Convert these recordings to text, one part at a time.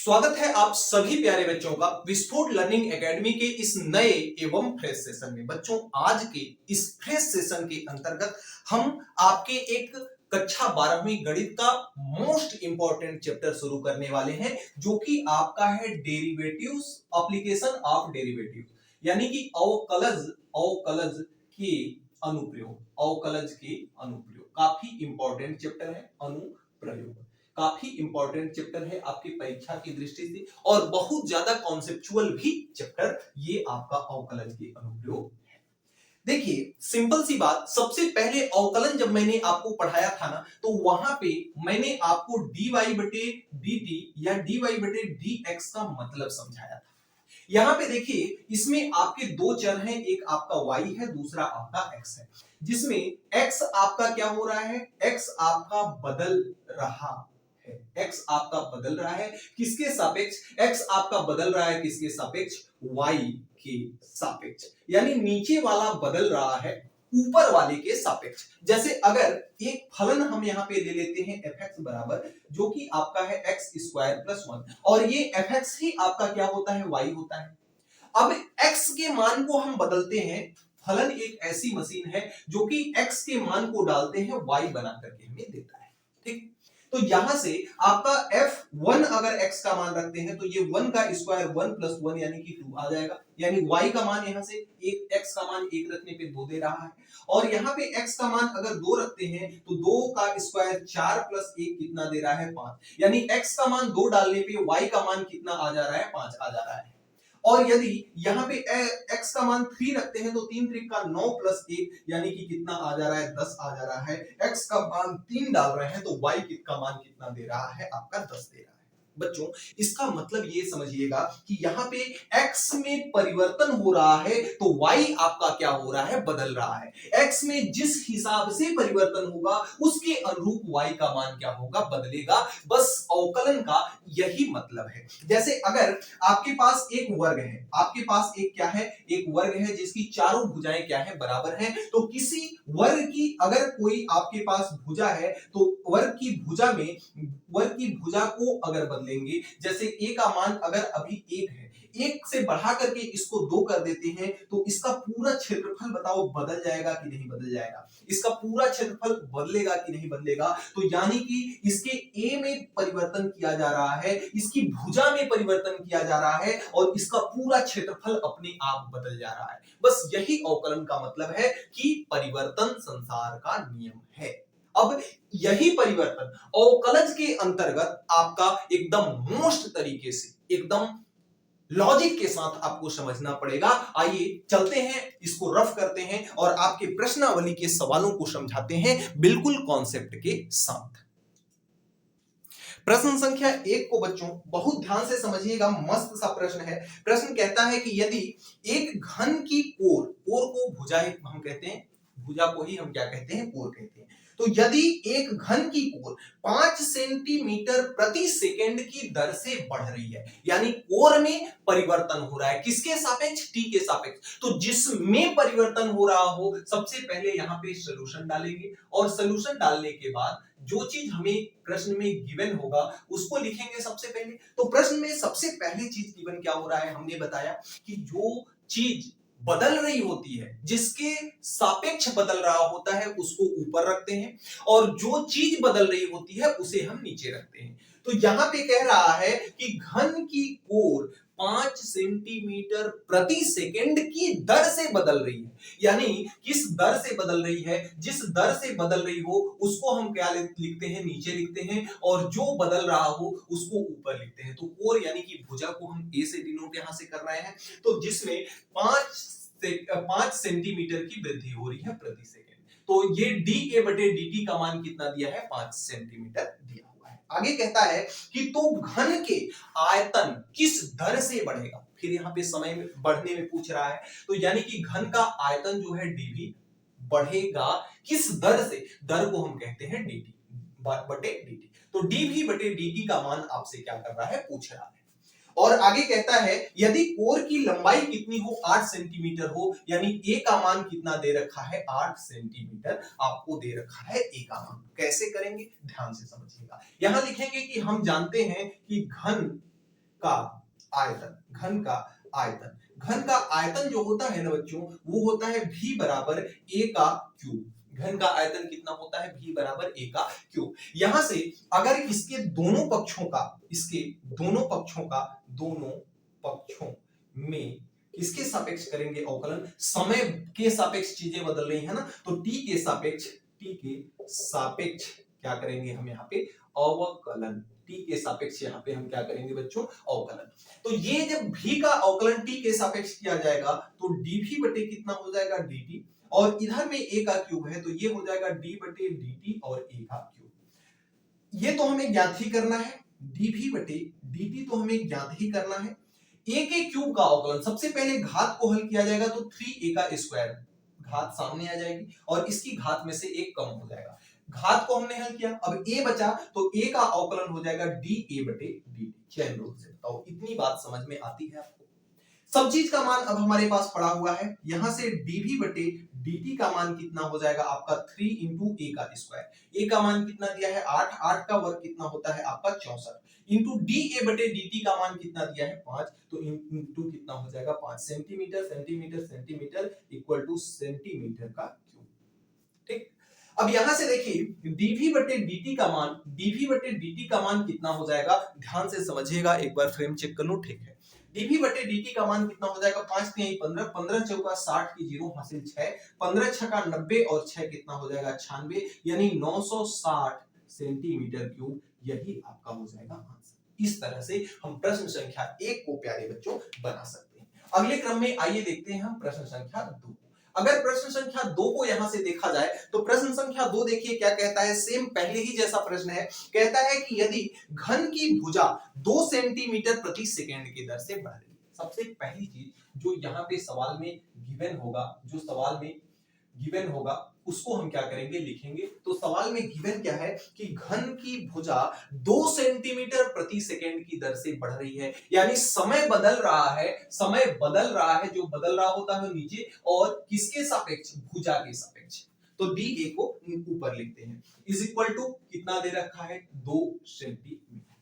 स्वागत है आप सभी प्यारे बच्चों का विस्फोट लर्निंग एकेडमी के इस नए एवं फ्रेश सेशन में। बच्चों, आज के इस फ्रेश सेशन के अंतर्गत हम आपके एक कक्षा 12वीं गणित का मोस्ट इंपॉर्टेंट चैप्टर शुरू करने वाले हैं, जो कि आपका है डेरिवेटिव्स, एप्लीकेशन ऑफ डेरिवेटिव, यानी कि अवकलज के अनुप्रयोग। अवकलज के अनुप्रयोग काफी इंपॉर्टेंट चैप्टर है। अनुप्रयोग काफी इंपॉर्टेंट चैप्टर है आपकी परीक्षा की दृष्टि से, और बहुत ज्यादा कॉन्सेप्चुअल भी चैप्टर ये आपका अवकलन के अनुप्रयोग है। देखिए, सिंपल सी बात, सबसे पहले अवकलन जब मैंने आपको पढ़ाया था ना, तो वहां पे मैंने आपको dy बटे dt या dy बटे dx का मतलब समझाया था। यहां पे देखिए, इसमें आपके दो चर हैं, एक आपका y है, दूसरा आपका x है, जिसमें x आपका क्या हो रहा है, x आपका बदल रहा है। x आपका बदल रहा है किसके सापेक्ष, x आपका बदल रहा है किसके सापेक्ष, y के सापेक्ष, यानी नीचे वाला बदल रहा है ऊपर वाले के सापेक्ष। जैसे अगर एक फलन हम यहां पे ले लेते हैं fx बराबर, जो कि आपका है x स्क्वायर प्लस 1, और ये fx ही आपका क्या होता है, y होता है। अब x के मान को हम बदलते हैं, फलन एक ऐसी मशीन है जो कि x के मान को डालते हैं, y बना करके हमें देता है। ठीक, तो यहां से आपका f1 अगर x का मान रखते हैं तो ये 1 का स्क्वायर 1 प्लस 1 यानी कि 2 आ जाएगा, यानी y का मान यहां से एक, x का मान 1 रखने पे 2 दे रहा है, और यहां पे x का मान अगर 2 रखते हैं तो 2 का स्क्वायर 4 प्लस 1 कितना दे रहा है, 5, यानी x का मान 2 डालने पे y का मान कितना आ जा रहा है, 5 आ जा रहा है। और यदि यहां पे x का मान 3 रखते हैं तो 3 त्रिक का 9 प्लस 1 यानी कि कितना आ जा रहा है, 10 आ जा रहा है। x का मान 3 डाल रहे हैं तो y का मान कितना दे रहा है, आपका 10 दे रहा है। बच्चों, इसका मतलब ये समझिएगा कि यहाँ पे x में परिवर्तन हो रहा है तो y आपका क्या हो रहा है, बदल रहा है। x में जिस हिसाब से परिवर्तन होगा उसके अनुरूप y का मान क्या होगा, बदलेगा। बस अवकलन का यही मतलब है। जैसे अगर आपके पास एक वर्ग है, आपके पास एक क्या है, एक वर्ग है जिसकी चारों भुजाएं क्या है, बराबर हैं, तो किसी वर्ग की अगर कोई आपके पास भुजा है तो वर्ग की भुजा को अगर बदलेंगे, जैसे a का मान अगर अभी 1 है, 1 से बढ़ा करके इसको 2 कर देते हैं तो इसका पूरा क्षेत्रफल बताओ बदल जाएगा कि नहीं बदल जाएगा, इसका पूरा क्षेत्रफल बदलेगा कि नहीं बदलेगा। तो यानी कि इसके a में परिवर्तन किया जा रहा है, इसकी भुजा में परिवर्तन किया जा रहा है, और इसका पूरा क्षेत्रफल अपने आप बदल जा रहा है। बस यही अवकलन का मतलब है कि परिवर्तन संसार का नियम है। अब यही परिवर्तन अवकलज के अंतर्गत आपका एकदम मोस्ट तरीके से, एकदम लॉजिक के साथ आपको समझना पड़ेगा। आइए चलते हैं, इसको रफ करते हैं और आपके प्रश्नावली के सवालों को समझाते हैं बिल्कुल कॉन्सेप्ट के साथ। प्रश्न संख्या 1 को बच्चों बहुत ध्यान से समझिएगा, मस्त सा प्रश्न है। प्रश्न कहता है कि यदि एक घन की कोर को भुजा हम कहते हैं, भुजा को ही हम क्या कहते हैं, कोर कहते हैं। तो यदि एक घन की कोर 5 सेंटीमीटर प्रति सेकंड की दर से बढ़ रही है, यानी कोर में परिवर्तन हो रहा है, किसके सापेक्ष, टी के सापेक्ष। तो जिसमें परिवर्तन हो रहा हो, सबसे पहले यहां पे सॉल्यूशन डालेंगे, और सॉल्यूशन डालने के बाद जो चीज हमें प्रश्न में गिवन होगा उसको लिखेंगे सबसे पहले। तो प्रश्न में सबसे पहली चीज गिवन क्या हो रहा है, हमने बताया कि जो चीज बदल रही होती है, जिसके सापेक्ष बदल रहा होता है, उसको ऊपर रखते हैं, और जो चीज बदल रही होती है उसे हम नीचे रखते हैं। तो यहां पे कह रहा है कि घन की कोर 5 सेंटीमीटर प्रति सेकंड की दर से बदल रही है, यानी किस दर से बदल रही है, जिस दर से बदल रही हो उसको हम क्या लिखते हैं, नीचे लिखते हैं, और जो बदल रहा हो उसको ऊपर लिखते हैं। तो कोर यानी कि भुजा को हम ए से डिनोट यहां से कर रहे हैं, तो जिसमें 5 सेंटीमीटर की वृद्धि हो रही है प्रति सेकंड। तो ये डी ए बटे डी का मान कितना दिया है, 5 सेंटीमीटर दिया हुआ है। आगे कहता है कि तो घन के आयतन किस दर से बढ़ेगा, फिर यहाँ पे समय में बढ़ने में पूछ रहा है, तो यानी कि घन का आयतन जो है डीवी बढ़ेगा किस दर से, दर को हम कहते हैं dt बटे dt। तो dv बटे dt का मान आपसे क्या कर रहा है, पूछ रहा है। और आगे कहता है यदि कोर की लंबाई कितनी हो, 8 सेंटीमीटर हो, यानी a का मान कितना दे रखा है, 8 सेंटीमीटर आपको दे रखा है a का मान। कैसे करेंगे, ध्यान से समझिएगा। यहां लिखेंगे कि हम जानते हैं कि घन का आयतन, घन का आयतन, घन का आयतन जो होता है ना बच्चों, वो होता है v बराबर a का क्यूब। घन का आयतन कितना होता है? v बराबर a का क्यूब। यहां से अगर इसके दोनों पक्षों का, इसके दोनों पक्षों में किसके सापेक्ष करेंगे अवकलन? समय के सापेक्ष चीजें बदल रही है ना, तो t के सापेक्ष क्या करेंगे हम यहाँ पे? अवकलन। t के सापेक्ष यहाँ पे हम क्या करेंगे बच्चों? अवकलन। तो ये जब v का अवकलन t के सापेक्ष किया जाएगा तो dv बटे कितना हो जाएगा? dt, और इधर में a का क्यूब है तो ये हो जाएगा d बटे dt और a का क्यूब। ये तो हमें ज्ञात ही करना है, dv बटे dt तो हमें ज्ञात ही करना है। a के क्यूब का अवकलन, सबसे पहले घात को हल किया जाएगा तो 3a का स्क्वायर, घात सामने आ जाएगी और इसकी घात में से एक कम हो जाएगा। घात को हमने हल किया, अब a बचा तो a का अवकलन हो जाएगा dA बटे dt। चैन रूल से बताओ, इतनी बात समझ में आती है आपको? सब चीज का मान अब हमारे पास पड़ा हुआ है, यहां से dv बटे dt का मान कितना हो जाएगा आपका? 3 इंटू a का स्क्वायर। a का मान कितना दिया है? 8, 8 का वर्ग कितना होता है आपका? 64, इंटू dA बटे dt का मान कितना दिया है? 5, तो इंटू कितना हो जाएगा? 5 centimetre, centimetre, centimetre equal two centimetre का क्यूब। ठीक, अब यहां से देखिए dv बटे dt का मान कितना हो जाएगा? ध्यान से समझिएगा, एक बार फ्रेम चेक कर लो। ठीक है, dv बटे dt का मान कितना हो जाएगा? 5 3 15, 15 चौका 60 की जीरो हासिल 6, 15 छका 90 और 6 कितना हो जाएगा? 96, यानी 960 सेंटीमीटर क्यूब। यही आपका हो जाएगा आंसर। इस तरह से हम प्रश्न संख्या 1 को प्यारे बच्चों बना सकते हैं। अगले क्रम में आइए देखते हैं हम प्रश्न संख्या 2। अगर प्रश्न संख्या 2 को यहां से देखा जाए तो प्रश्न संख्या 2 देखिए क्या कहता है, सेम पहले ही जैसा प्रश्न है। कहता है कि यदि घन की भुजा 2 सेंटीमीटर प्रति सेकंड की दर से बढ़ रही है। सबसे पहली चीज जो यहाँ पे सवाल में गिवन होगा, उसको हम क्या करेंगे? लिखेंगे। तो सवाल में गिवन क्या है कि घन की भुजा 2 सेंटीमीटर प्रति सेकंड की दर से बढ़ रही है, यानी समय बदल रहा है, जो बदल रहा होता है नीचे, और किसके सापेक्ष? भुजा के सापेक्ष। तो डी ए को ऊपर लिखते हैं, इज इक्वल टू कितना दे रखा है? 2 सेंटीमीटर।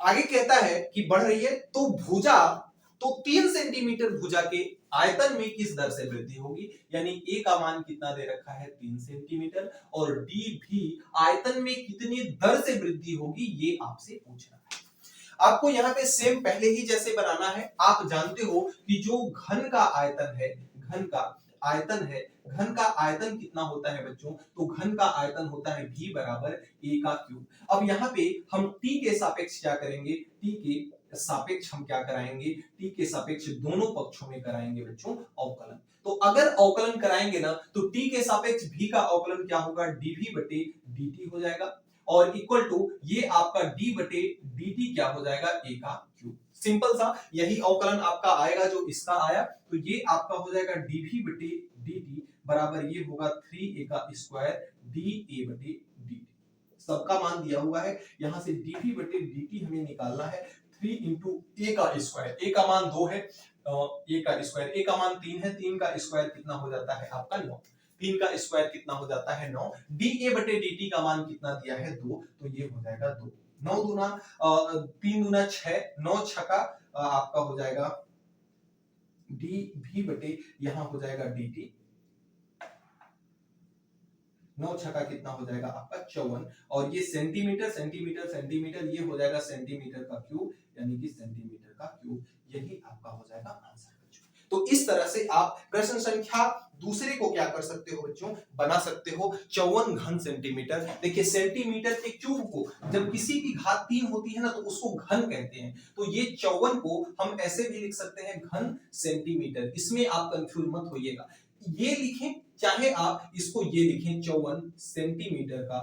आगे कहता है कि बढ़ रही है तो भुजा, तो 3 सेंटीमीटर भुजा के आयतन में किस दर से वृद्धि होगी? यानी a का मान कितना दे रखा है? 3 सेंटीमीटर, और d भी आयतन में कितनी दर से वृद्धि होगी ये आपसे पूछ रहा है। आपको यहाँ पे सेम पहले ही जैसे बनाना है। आप जानते हो कि जो घन का आयतन कितना होता है बच्चों? तो घन का आयतन होता है v बराबर a का क्यूब। अब यहाँ पे हम t के सापेक्ष क्या करेंगे? t के सापेक्ष हम क्या कराएंगे? t के सापेक्ष दोनों पक्षों में कराएंगे बच्चों अवकलन। तो अगर अवकलन कराएंगे ना तो t के सापेक्ष v का अवकलन क्या होगा? dv बटे dt हो जाएगा, और इक्वल टू ये आपका d बटे dt क्या हो जाएगा? a का क्यूब। सिंपल सा यही अवकलन आपका आएगा जो इसका आया, तो ये आपका हो जाएगा dv बटे dt बराबर ये होगा 3a का स्क्वायर da बटे dt। सबका मान दिया हुआ है, यहां से dv बटे dt हमें निकालना है। 3 इंटू a का स्क्वायर, a का मान 2 है, a का स्क्वायर, a का मान 3 है, 3 का स्क्वायर कितना हो जाता है आपका? 9। 3 का स्क्वायर कितना हो जाता है? 9। da बटे dt का मान कितना दिया है? 2, तो ये हो जाएगा 2। 9 दूना 3 दूना 6, 9 छका आपका हो जाएगा dv बटे यहाँ हो जाएगा dt, 9 छका कितना हो जाएगा आपका? 54, और ये सेंटीमीटर सेंटीमीटर सेंटीमीटर, ये हो जाएगा सेंटीमीटर का क्यूब, यानी कि सेंटीमीटर का क्यूब। यही आपका हो जाएगा आंसर बच्चों। तो इस तरह से आप प्रश्न संख्या दूसरे को क्या कर सकते हो बच्चों? बना सकते हो। 54 घन सेंटीमीटर। देखिए सेंटीमीटर के क्यूब को जब किसी की घात 3 होती है ना तो उसको घन कहते हैं, तो ये 54 को हम ऐसे भी लिख सकते हैं घन सेंटीमीटर। इसमें आप कंफ्यूज मत होइएगा, ये लिखें चाहे आप इसको ये लिखें 54 सेंटीमीटर का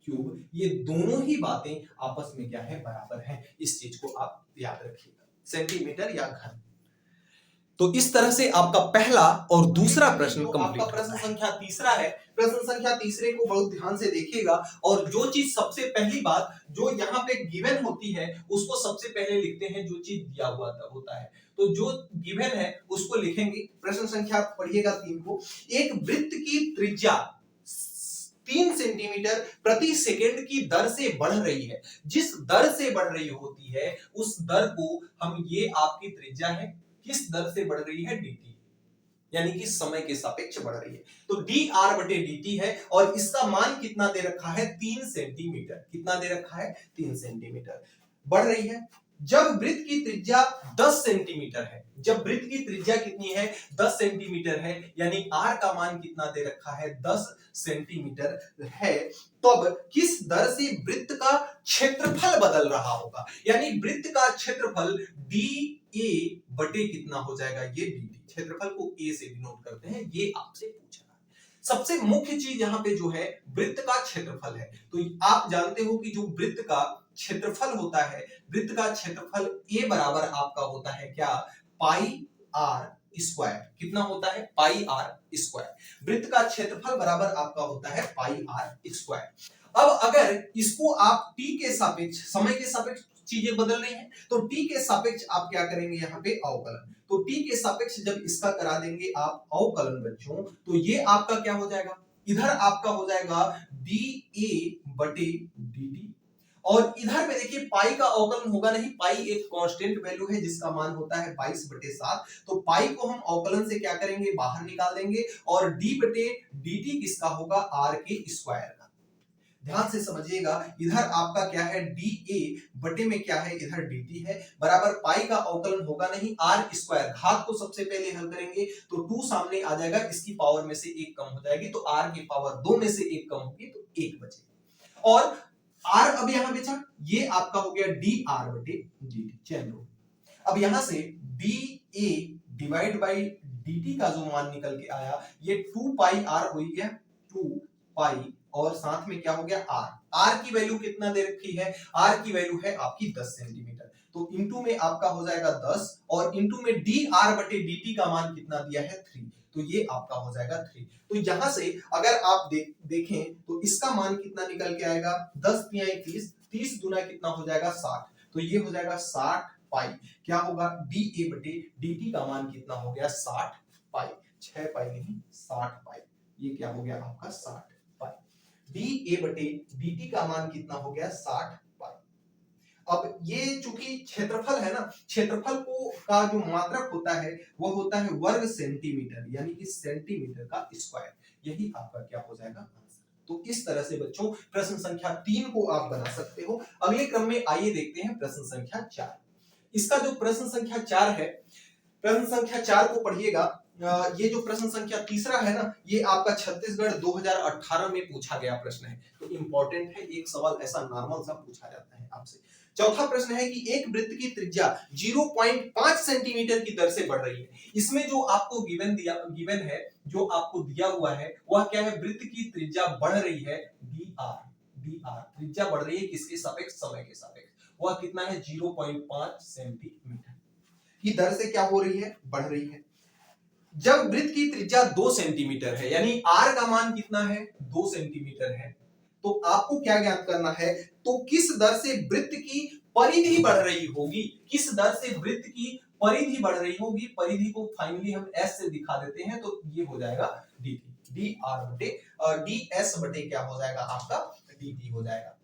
क्यूब, ये दोनों ही बातें आपस में क्या है? बराबर हैं। इस चीज को आप याद रखिएगा, सेंटीमीटर या घन। तो इस तरह से आपका पहला और दूसरा प्रश्न कंप्लीट। आपका प्रश्न संख्या तीसरा है। प्रश्न संख्या तीसरे को बहुत ध्यान से देखिएगा, और जो चीज सबसे पहली बात जो यहाँ पे गिवन होती है उसको सबसे पहले लिखते हैं जो चीज दिया हुआ होता है। तो जो गिवन है उसको लिखेंगे। प्रश्न संख्या पढ़िएगा 3 को। एक वृत्त की त्रिज्या 3 सेंटीमीटर प्रति सेकेंड की दर से बढ़ रही है, जिस दर से बढ़ रही होती है उस दर को हम, ये आपकी त्रिज्या है, किस दर से बढ़ रही है, dt, यानी कि समय के सापेक्ष बढ़ रही है। तो dr बटे dt है और इसका मान कितना दे रखा है, 3 सेंटीमीटर। कितना दे रखा है, 3 सेंटीमीटर बढ़ रही है। जब वृत्त की त्रिज्या 10 सेंटीमीटर है, जब वृत्त की त्रिज्या कितनी है, 10 सेंटीमीटर है, यानी r का मान कितना दे रखा है, 10 सेंटीमीटर है, तब किस दर से वृत्त का क्षेत्रफल बदल रहा होगा, यानी वृत्त का क्षेत्रफल dA बटे कितना हो जाएगा, ये dt। क्षेत्रफल को a से डिनोट करते हैं, ये आपसे पूछ रहा है। सबसे मुख्य चीज यहां पे जो है वृत्त का क्षेत्रफल है। तो आप जानते हो कि जो वृत्त का क्षेत्रफल होता है, वृत्त का क्षेत्रफल a बराबर आपका होता है क्या, पाई r स्क्वायर। कितना होता है, पाई r स्क्वायर। वृत्त का क्षेत्रफल बराबर आपका होता है पाई r स्क्वायर। अब अगर इसको आप t के सापेक्ष, समय के सापेक्ष चीजें बदल रही हैं, तो t के सापेक्ष आप क्या करेंगे, यहाँ पे अवकलन। तो t के सापेक्ष जब इसका करा देंगे आप अवकलन बच्चों, तो ये आपका क्या हो जाएगा, इधर आपका हो जाएगा dA बटे dt, और इधर में देखिए पाई का अवकलन होगा नहीं, पाई एक कांस्टेंट वैल्यू है जिसका मान होता है 22/7। तो पाई को हम अवकलन से क्या करेंगे, बाहर निकाल देंगे, और d बटे dt किसका होगा, r के स्क्वायर का। ध्यान से समझिएगा, इधर आपका क्या है, dA बटे में क्या है, इधर dt है, बराबर पाई का अवकलन होगा नहीं, r स्क्वायर। घात को सबसे पहले हल करेंगे तो 2 सामने आ जाएगा, इसकी पावर में से 1 कम हो जाएगी, तो r की पावर 2 में से 1 कम होगी तो 1 बचेगा। और r अब यहां बचा, ये आपका हो गया dr बटे dt। चलो अब यहां से dA डिवाइड बाई dt का जो मान निकल के आया, ये 2 पाई r हो गया, 2 पाई, और साथ में क्या हो गया r की वैल्यू कितना दे रखी है, r की वैल्यू है आपकी 10 सेंटीमीटर। तो इनटू में आपका हो जाएगा 10, और इनटू में dr बटे dt का मान कितना दिया है, 3, तो ये आपका हो जाएगा 3। तो यहां से अगर आप देखें तो इसका मान कितना निकल के आएगा, 10 तियाई 30, 30 गुना कितना हो जाएगा, 60, तो ये हो जाएगा 60 पाई। क्या होगा, dA बटे dt का मान कितना हो गया, 60 पाई, 6 पाई नहीं 60 पाई, ये क्या हो गया आपका 60 पाई। dA बटे dt का मान कितना हो गया, 60 पाई। अब ये चूंकि क्षेत्रफल है ना, क्षेत्रफल को का जो मात्रक होता है वो होता है वर्ग सेंटीमीटर, यानी कि सेंटीमीटर का स्क्वायर। यही आपका क्या हो जाएगा, आंसर। तो इस तरह से बच्चों प्रश्न संख्या 3 को आप बना सकते हो। अगले क्रम में आइए देखते हैं प्रश्न संख्या 4। इसका जो प्रश्न संख्या 4 है, प्रश्न संख्या 4 को पढ़िएगा। ये जो प्रश्न संख्या तीसरा है ना, ये आपका छत्तीसगढ़ 2018 में पूछा गया प्रश्न है, तो इंपॉर्टेंट है, एक सवाल ऐसा नॉर्मल सा पूछा जाता है आपसे। चौथा प्रश्न है कि एक वृत्त की त्रिज्या 0.5 सेंटीमीटर की दर से बढ़ रही है। इसमें जो आपको गिवन है, जो आपको दिया हुआ है वह क्या है, वृत्त की त्रिज्या बढ़ रही है, dr त्रिज्या बढ़ रही है किसके सापेक्ष, समय के सापेक्ष। वह कितना है, 0.5 सेंटीमीटर की दर से क्या हो रही है, बढ़ रही है। जब वृत्त की त्रिज्या 2 सेंटीमीटर है, यानी r का मान कितना है, 2 सेंटीमीटर है, तो आपको क्या ज्ञात करना है, तो किस दर से वृत्त की परिधि बढ़ रही होगी, किस दर से वृत्त की परिधि बढ़ रही होगी। परिधि को फाइनली हम s से दिखा देते हैं, तो ये हो जाएगा dt, dr बटे ds बटे क्या हो जाएगा आपका, dt हो जाएगा।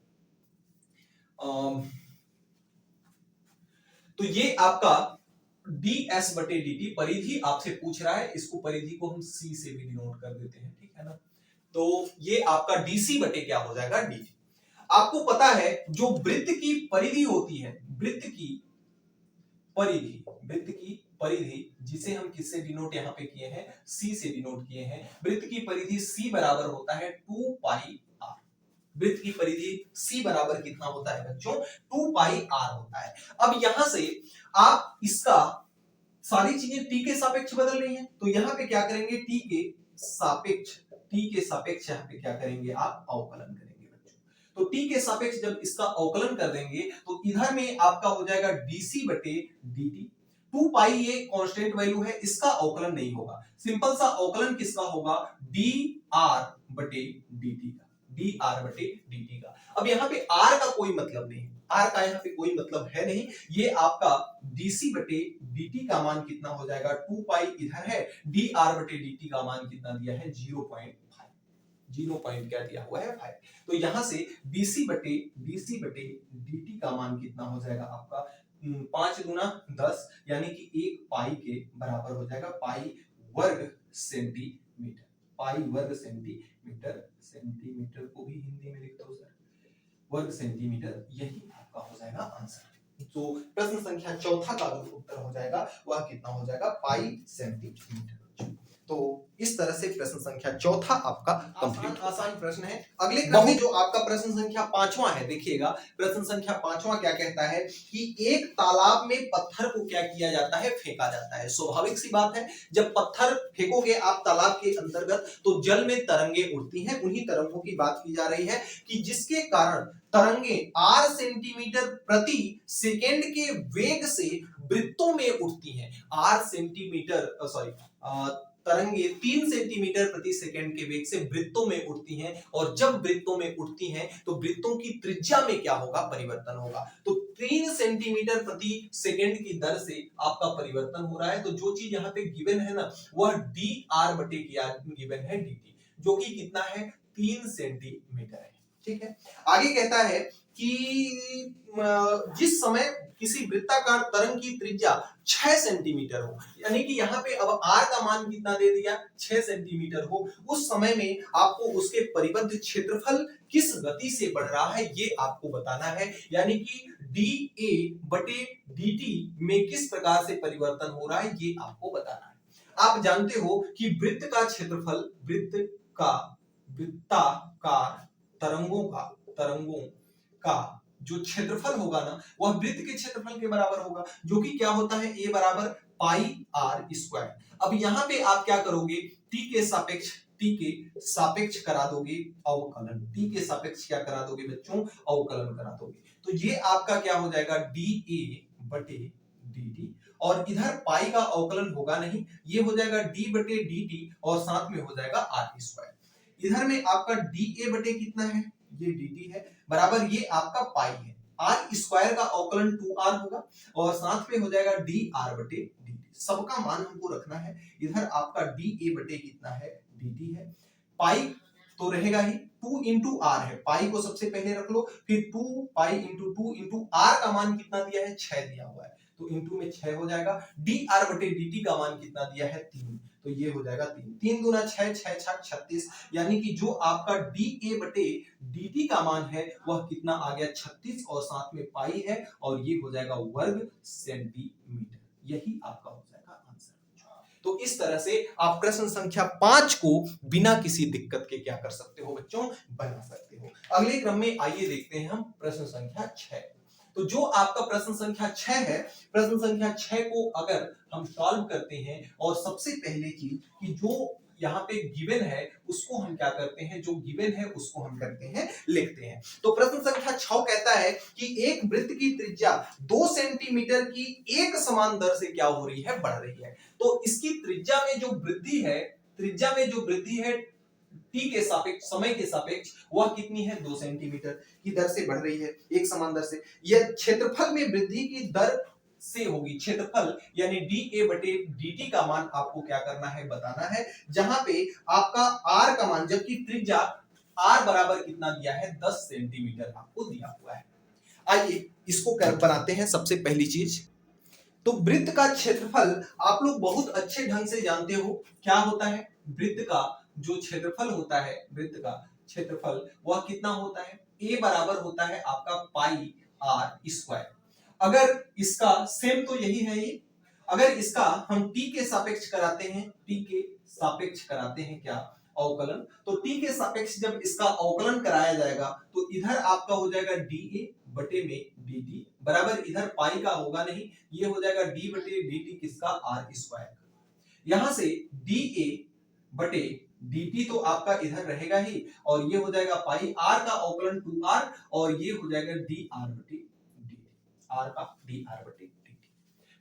तो ये आपका ds बटे dt परिधि आपसे पूछ रहा है, इसको परिधि को हम c से भी डिनोट कर देते हैं, ठीक है ना। तो ये आपका dc बटे क्या हो जाएगा, dt। आपको पता है जो वृत्त की परिधि होती है, वृत्त की परिधि जिसे हम किससे डिनोट यहाँ पे किए हैं, c से डिनोट किए हैं। वृत्त की परिधि c बराबर होता है 2 पाई r। वृत्त की परिधि c बराबर कितना होता है बच्चों, 2 पाई r होता है। अब यहां से आप इसका सारी चीजें t के सापेक्ष बदल रही हैं, तो यहाँ पे क्या करेंगे, t के सापेक्ष यहाँ पे क्या करेंगे, आप अवकलन करेंगे बच्चों। तो t के सापेक्ष जब इसका अवकलन कर देंगे तो इधर में आपका हो जाएगा dc बटे dt। 2 पाई ये कांस्टेंट वैल्यू है, इसका अवकलन नहीं होगा, सिंपल सा अवकलन किसका होगा, dr बटे dt का, dr बटे dt का। अब यहाँ पे r का कोई मतलब नहीं है, r का यहाँ पे कोई मतलब है नहीं, ये आपका dc बटे dt का मान कितना हो जाएगा, 2 पाई इधर है, dr बटे dt का मान कितना दिया है, 0.5। 0 पॉइंट क्या दिया हुआ है 5। तो यहां से BC बटे DT का मान कितना हो जाएगा आपका 5 गुना 10 यानी कि 1 पाई के बराबर हो जाएगा, पाई वर्ग सेंटीमीटर। पाई वर्ग सेंटीमीटर, सेंटीमीटर को भी हिंदी में लिख दो सर, वर्ग सेंटीमीटर, यही आपका हो जाएगा आंसर। तो प्रश्न संख्या चौथा का जो उत्तर हो जाएगा वह कितना हो जाएगा, पाई सेंटीमीटर। तो इस तरह से प्रश्न संख्या चौथा आपका कंप्लीट। आसान प्रश्न है। अगले क्रम में जो आपका प्रश्न संख्या पांचवा है, देखिएगा प्रश्न संख्या पांचवा क्या कहता है कि एक तालाब में पत्थर को क्या किया जाता है, फेंका जाता है। स्वाभाविक सी बात है, जब पत्थर फेंकोगे आप तालाब के अंतर्गत तो जल में तरंगे उड़ती हैं। उन्हीं तरंगों की बात की जा रही है कि जिसके कारण तरंगे 8 सेंटीमीटर प्रति सेकेंड के वेग से वृत्तों में उठती हैं। 8 सेंटीमीटर तरंगे 3 सेंटीमीटर प्रति सेकंड के वेग से वृत्तों में उठती हैं, और जब वृत्तों में उठती हैं तो वृत्तों की त्रिज्या में क्या होगा, परिवर्तन होगा। तो 3 सेंटीमीटर प्रति सेकंड की दर से आपका परिवर्तन हो रहा है। तो जो चीज यहाँ पे गिवन है ना, वह dr बटे गिवन है dt, जो कि कितना है, 3 सेंटीमीटर है। ठीक है, आगे कहता है कि जिस समय किसी वृत्ताकार तरंग की त्रिज्या 6 सेंटीमीटर हो, यानी कि यहाँ पे अब r का मान कितना दे दिया, 6 सेंटीमीटर हो, उस समय में आपको उसके परिबद्ध क्षेत्रफल किस गति से बढ़ रहा है ये आपको बताना है। यानी कि dA बटे dt में किस प्रकार से परिवर्तन हो रहा है ये आपको बताना है। आप जानते हो कि वृत्त का क्षेत्रफल, वृत्ताकार तरंगों का जो क्षेत्रफल होगा ना, वह वृत्त के क्षेत्रफल के बराबर होगा, जो कि क्या होता है, a बराबर पाई r स्क्वायर। अब यहाँ पे आप क्या करोगे, t के सापेक्ष करा दोगे अवकलन। t के सापेक्ष क्या करा दोगे बच्चों, अवकलन करा दोगे। तो ये आपका क्या हो जाएगा, dA बटे dt, और इधर पाई का अवकलन होगा नहीं, ये हो जाएगा d बटे dt और साथ में हो जाएगा r स्क्वायर। इधर में आपका dA बटे कितना है, ये dt है, बराबर ये आपका पाई है, r स्क्वायर का अवकलन 2r होगा और साथ में हो जाएगा dr बटे dt। सबका मान हमको रखना है। इधर आपका dA बटे कितना है, dt है, पाई तो रहेगा ही, 2 इंटू r है, पाई को सबसे पहले रख लो, फिर 2 पाई इंटू 2 इंटू r का मान कितना दिया है, 6 दिया हुआ है, तो इंटू में 6 हो जाएगा। dr बटे dt का मान कितना दिया है, 3, तो ये हो जाएगा 3 गुना 6, 6 छक 36, यानी कि जो आपका dA बटे dt का मान है वह कितना आ गया, 36, और साथ में पाई है, और ये हो जाएगा वर्ग सेंटीमीटर। यही आपका हो जाएगा आंसर। तो इस तरह से आप प्रश्न संख्या 5 को बिना किसी दिक्कत के क्या कर सकते हो बच्चों, बना सकते हो। अगले क्रम में आइए देखते हैं हम प्रश्न संख्या 6। तो जो आपका प्रश्न संख्या 6 है, प्रश्न संख्या 6 को अगर हम सॉल्व करते हैं, और सबसे पहले चीज कि जो यहाँ पे गिवन है उसको हम क्या करते हैं, जो गिवन है उसको हम करते हैं, लिखते हैं। तो प्रश्न संख्या 6 कहता है कि एक वृत्त की त्रिज्या 2 सेंटीमीटर की एक समान दर से क्या हो रही है, बढ़ रही है। तो इसकी त्रिज्या में जो वृद्धि है t के सापेक्ष, समय के सापेक्ष, वह कितनी है, 2 सेंटीमीटर की दर से बढ़ रही है, एक समान दर से। यह क्षेत्रफल में वृद्धि की दर से होगी, क्षेत्रफल यानी dA बटे dt का मान आपको क्या करना है, बताना है, जहां पे आपका r का मान, जबकि त्रिज्या r बराबर कितना दिया है, 10 सेंटीमीटर आपको दिया हुआ है। आइए इसको कर बनाते हैं। सबसे पहली चीज तो वृत्त का क्षेत्रफल आप लोग बहुत अच्छे ढंग से जानते हो, क्या होता है, वृत्त का जो क्षेत्रफल होता है, वृत्त का क्षेत्रफल वह कितना होता है, a बराबर होता है आपका पाई r स्क्वायर। अगर इसका सेम तो यही है ये, अगर इसका हम t के सापेक्ष कराते हैं, t के सापेक्ष कराते हैं क्या, अवकलन, तो t के सापेक्ष जब इसका अवकलन कराया जाएगा तो इधर आपका हो जाएगा dA बटे में dt बराबर, इधर पाई का होगा नहीं, ये हो जाएगा d बटे dt किसका, r स्क्वायर। यहां से dA बटे dt तो आपका इधर रहेगा ही, और ये हो जाएगा पाई, r का अवकलन 2r, और ये हो जाएगा dr बटे dt, r का dr बटे dt।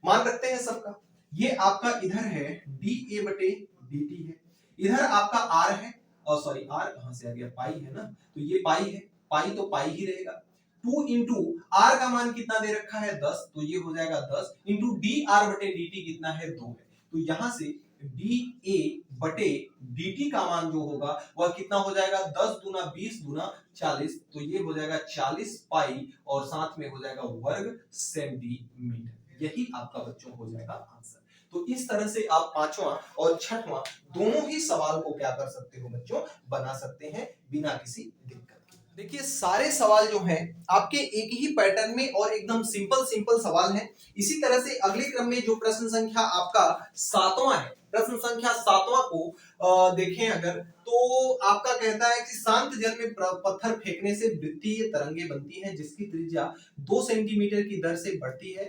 मान रखते हैं सबका, ये आपका इधर है dA बटे dt है, इधर आपका r है, और सॉरी r कहां से आ गया, पाई है ना, तो ये पाई है, पाई तो पाई ही रहेगा। 2 इंटू r का मान कितना दे रखा है, 10, तो ये हो जाएगा 10 इंटू dr बटे dt कितना है, 2 है। तो यहां से डी ए बटे dt का मान जो होगा वह कितना हो जाएगा 10 दूना 20 दूना 40, तो ये हो जाएगा 40 पाई और साथ में हो जाएगा वर्ग सेंटीमीटर। यही आपका बच्चों हो जाएगा आंसर। तो इस तरह से आप पांचवा और छठवां दोनों ही सवाल को क्या कर सकते हो बच्चों, बना सकते हैं बिना किसी दिक्कत के। देखिए सारे सवाल जो हैं आपके एक ही पैटर्न में और एकदम सिंपल सवाल हैं। इसी तरह से अगले क्रम में जो प्रश्न संख्या आपका 7वां है, प्रश्न संख्या 7वां को देखें अगर, तो आपका कहता है कि शांत जल में पत्थर फेंकने से वृत्तीय तरंगे बनती हैं जिसकी त्रिज्या 2 सेंटीमीटर की दर से बढ़ती है।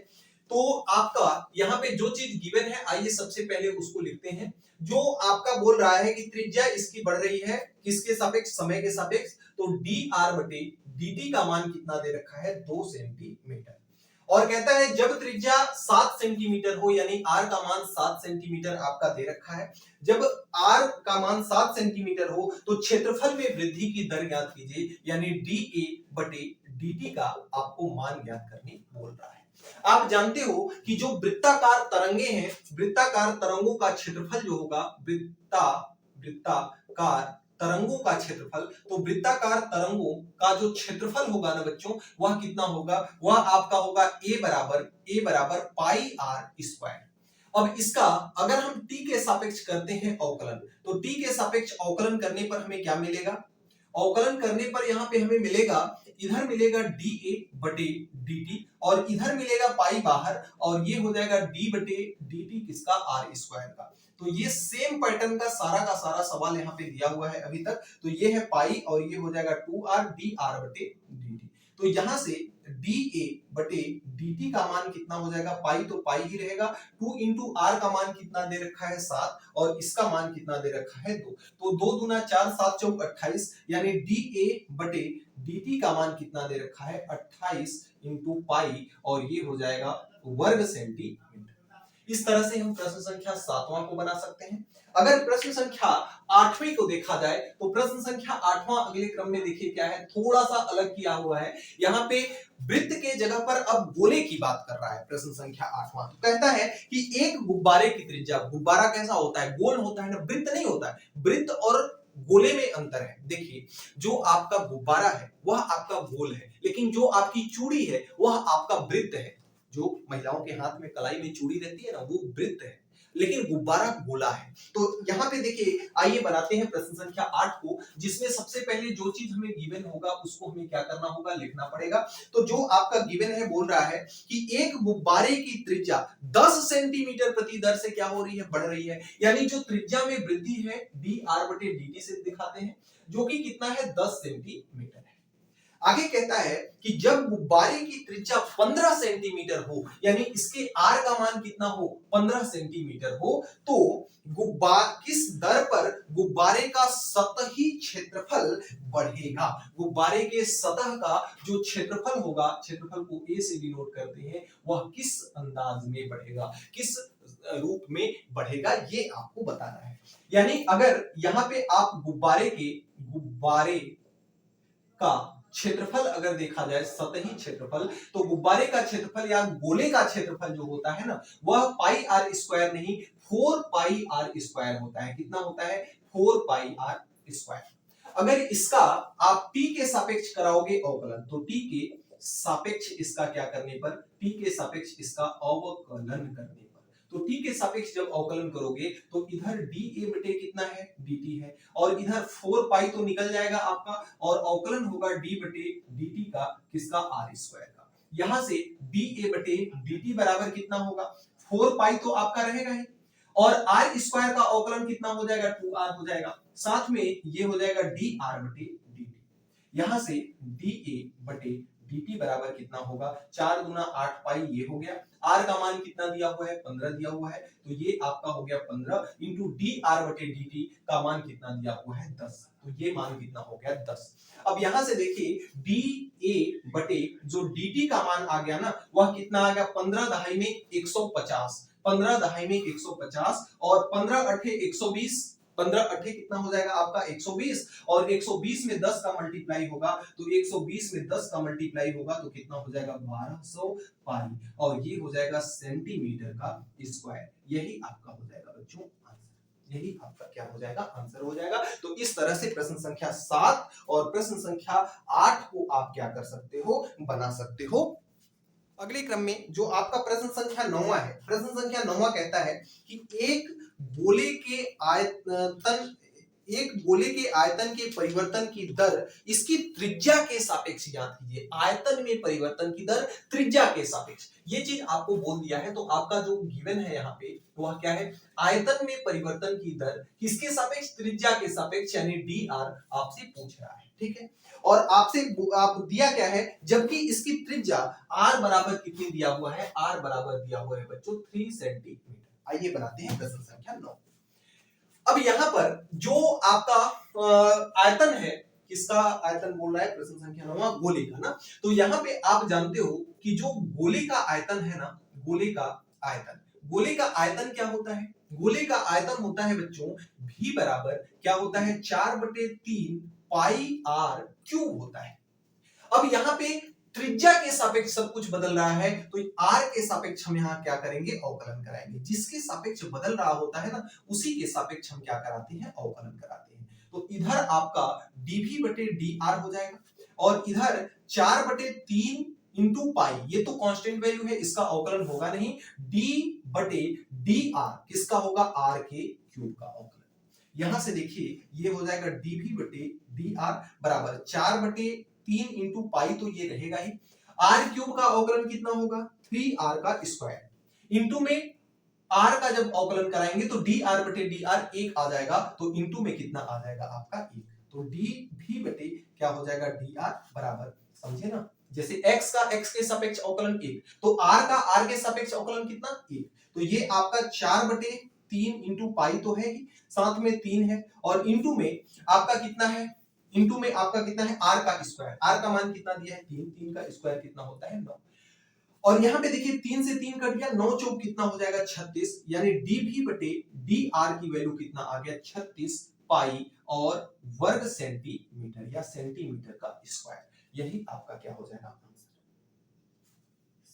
तो आपका यहाँ पे जो चीज गिवन है, आइए सबसे पहले उसको लिखते हैं। जो आपका बोल रहा है कि त्रिज्या इसकी बढ़ रही है किसके सापेक्ष, समय के सापेक्ष, तो डी आर बटे dt का मान कितना दे रखा है 2 सेंटीमीटर। और कहता है जब त्रिज्या 7 सेंटीमीटर हो, यानी r का मान 7 सेंटीमीटर आपका दे रखा है, जब r का मान 7 सेंटीमीटर हो तो क्षेत्रफल में वृद्धि की दर ज्ञात कीजिए, यानी dA बटे dt का आपको मान ज्ञात करने बोल रहा है। आप जानते हो कि जो वृत्ताकार तरंगे हैं, वृत्ताकार तरंगों का क्षेत्रफल जो होगा, वृत्ताकार तरंगों का क्षेत्रफल, तो वृत्ताकार तरंगों का जो क्षेत्रफल होगा ना बच्चों, वह कितना होगा, वह आपका होगा a बराबर पाई आर स्क्वायर। अब इसका अगर हम t के सापेक्ष करते हैं अवकलन, तो t के सापेक्ष अवकलन करने पर हमें क्या मिलेगा, अवकलन करने पर यहाँ पे हमें मिलेगा, इधर मिलेगा dA बटे dt और इधर मिलेगा पाई बाहर, और ये हो जाएगा d बटे dt किसका, आर स्क्वायर का। तो ये सेम पैटर्न का सारा सवाल यहाँ पे दिया हुआ है अभी तक। तो ये है पाई और ये हो जाएगा 2r dr बटे dt। तो यहाँ से dA बटे dt का मान कितना हो जाएगा, पाई तो पाई ही रहेगा, 2 इंटू आर का मान कितना दे रखा है 7 और इसका मान कितना दे रखा है 2, तो 2 दूना 4 7 चौक 28, यानी dA बटे dt का मान कितना दे रखा है 28 इंटू पाई और ये हो जाएगा वर्ग सेंटीमीटर। इस तरह से हम प्रश्न संख्या 7वां को बना सकते हैं। अगर प्रश्न संख्या 8वीं को देखा जाए तो प्रश्न संख्या 8वां अगले क्रम में देखिए क्या है, थोड़ा सा अलग किया हुआ है। यहाँ पे वृत्त के जगह पर अब गोले की बात कर रहा है प्रश्न संख्या 8वां। तो कहता है कि एक गुब्बारे की त्रिज्या, गुब्बारा कैसा होता है, गोल होता है ना, वृत्त नहीं होता है। वृत्त और गोले में अंतर है। देखिए जो आपका गुब्बारा है वह आपका गोल है, लेकिन जो आपकी चूड़ी है वह आपका वृत्त है। जो महिलाओं के हाथ में कलाई में चूड़ी रहती है ना, वो वृत्त है, लेकिन गुब्बारा गोला है। तो यहाँ पे देखिए, आइए बनाते हैं प्रश्न संख्या 8 को, जिसमें सबसे पहले जो चीज हमें गिवन होगा उसको हमें क्या करना होगा, लिखना पड़ेगा। तो जो आपका गिवन है बोल रहा है कि एक गुब्बारे की त्रिज्या 10 सेंटीमीटर प्रति दर से क्या हो रही है, बढ़ रही है, यानी जो त्रिज्या में वृद्धि है डी आर बटे dt से दिखाते हैं, जो कि कितना है 10 सेंटीमीटर है। आगे कहता है कि जब गुब्बारे की त्रिज्या 15 सेंटीमीटर हो, यानी इसके आर का मान कितना हो, 15 सेंटीमीटर हो, तो किस दर पर गुब्बारे का सतही क्षेत्रफल बढ़ेगा। गुब्बारे के सतह का जो क्षेत्रफल होगा, क्षेत्रफल को ए से डिनोट करते हैं, वह किस अंदाज में बढ़ेगा, किस रूप में बढ़ेगा, ये आपको बताना है। यानी अगर यहाँ पे आप गुब्बारे का क्षेत्रफल अगर देखा जाए, सतही क्षेत्रफल, तो गुब्बारे का क्षेत्रफल या गोले का क्षेत्रफल जो होता है ना, वह पाई आर स्क्वायर नहीं 4 पाई आर स्क्वायर होता है। कितना होता है, 4 पाई आर स्क्वायर। अगर इसका आप t के सापेक्ष कराओगे अवकलन, तो t के सापेक्ष इसका क्या करने पर, t के सापेक्ष इसका अवकलन करने पर, तो t के सापेक्ष जब अवकलन करोगे तो इधर dA बटे कितना है, dt है, और इधर 4 पाई तो निकल जाएगा आपका, और अवकलन होगा d बटे dt का, किसका, r स्क्वायर का। यहां से dA बटे dt बराबर कितना होगा, 4 पाई तो आपका रहेगा ही, और r स्क्वायर का अवकलन कितना हो जाएगा, 2r हो जाएगा, साथ में ये हो जाएगा dr बटे dt। यहां से dA बटे dt बराबर कितना होगा, 4 गुना 8 पाई, ये हो गया, r का मान कितना दिया हुआ है, 15 दिया हुआ है, तो ये आपका हो गया 15 इंटू dr बटे dt का मान कितना दिया हुआ है 10, तो ये मान कितना हो गया 10। अब यहां से देखिए dA बटे जो dt का मान आ गया ना, वह कितना आ गया, 15 दहाई में 150, 15 दहाई में 150 और 15 अठे 120, 15 अठे कितना हो जाएगा आपका 120, और 120 में 10 का मल्टीप्लाई होगा, तो 120 में 10 का मल्टीप्लाई होगा तो कितना हो जाएगा 1200 पाई, और ये हो जाएगा सेंटीमीटर का स्क्वायर। यही आपका हो जाएगा बच्चों आंसर। यही आपका क्या हो जाएगा, आंसर हो जाएगा। तो इस तरह से प्रश्न संख्या 7 और प्रश्न संख्या 8 को आप क्या कर सकते हो, बना सकते हो। अगले क्रम में जो आपका प्रश्न संख्या 9 है, प्रश्न संख्या 9 कहता है कि गोले के आयतन एक गोले के आयतन के परिवर्तन की दर इसकी त्रिज्या के सापेक्ष ज्ञात कीजिए। आयतन में परिवर्तन की दर त्रिज्या के सापेक्ष, ये चीज आपको बोल दिया है। तो आपका जो गिवन है यहाँ पे वह क्या है, आयतन में परिवर्तन की दर किसके सापेक्ष, त्रिज्या के सापेक्ष, यानी dr आपसे पूछ रहा है, ठीक है। और आपसे आप दिया क्या है, जबकि इसकी त्रिज्या r बराबर कितनी दिया हुआ है, r बराबर दिया हुआ है बच्चों 3 सेंटीमीटर। आइए बनाते हैं प्रश्न संख्या 9। अब यहां पर जो आपका आयतन है, किसका आयतन बोल रहा है, प्रश्न संख्या 9 गोले का ना। तो यहां पे आप जानते हो कि जो गोले का आयतन है ना, गोले का आयतन क्या होता है, गोले का आयतन होता है बच्चों v बराबर क्या होता है, 4/3 पाई r क्यूब होता है। अब यहाँ पे त्रिज्या के सापेक्ष सब कुछ बदल रहा है, तो r के सापेक्ष हम यहाँ क्या करेंगे, अवकलन कराएंगे। जिसके सापेक्ष बदल रहा होता है ना, उसी के सापेक्ष हम क्या कराते हैं, अवकलन कराते हैं। तो इधर आपका dv/dr हो जाएगा, और इधर 4/3 इंटू पाई, ये तो कांस्टेंट वैल्यू है, इसका अवकलन होगा नहीं। d/dr किसका होगा, r के क्यूब का अवकलन। यहां से देखिए ये हो जाएगा dv/dr बराबर 4/3 इंटू पाई, तो ये रहेगा ही। r क्यूब का अवकलन कितना होगा, 3r का स्क्वायर, इंटू में r का जब अवकलन कराएंगे तो dr/dr 1 आ जाएगा, तो इंटू में कितना आ जाएगा आपका 1। तो dv क्या हो जाएगा dr बराबर, समझे ना, जैसे x का x के सापेक्ष अवकलन 1, तो r का r के सापेक्ष अवकलन कितना 1। तो ये आपका 4/3 इंटू पाई तो है ही, साथ में 3 है, और इंटू में आपका कितना है, इंटू में आपका कितना है r का स्क्वायर, r का मान कितना दिया है 3, 3 का स्क्वायर कितना होता है 9। और यहाँ पे देखिए 3 से 3 कट गया, 9 चौक कितना हो जाएगा 36, यानी dv/dr की वैल्यू कितना आ गया 36 पाई और वर्ग सेंटीमीटर, या सेंटीमीटर का स्क्वायर। यही आपका क्या हो जाएगा आंसर,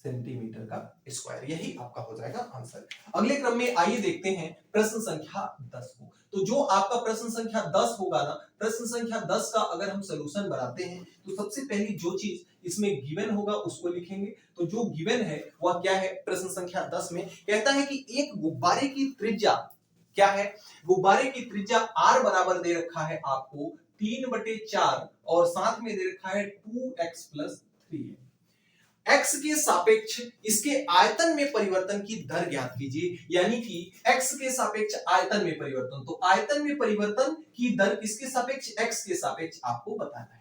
सेंटीमीटर का स्क्वायर, यही आपका हो जाएगा आंसर। अगले क्रम में आइए देखते हैं प्रश्न संख्या 10 को। तो जो आपका प्रश्न संख्या 10 होगा ना, प्रश्न संख्या 10 का अगर हम सॉल्यूशन बनाते हैं तो सबसे पहली जो चीज इसमें गिवन होगा उसको लिखेंगे। तो जो गिवन है वह क्या है, प्रश्न संख्या 10 में कहता है कि एक गुब्बारे की त्रिज्या क्या है, गुब्बारे की त्रिज्या r बराबर दे रखा है आपको 3/4, और साथ में दे रखा है 2x + 3 है। x के सापेक्ष इसके आयतन में परिवर्तन की दर ज्ञात कीजिए, यानी कि x के सापेक्ष आयतन में परिवर्तन, तो आयतन में परिवर्तन की दर किसके सापेक्ष, x के सापेक्ष आपको बताना है।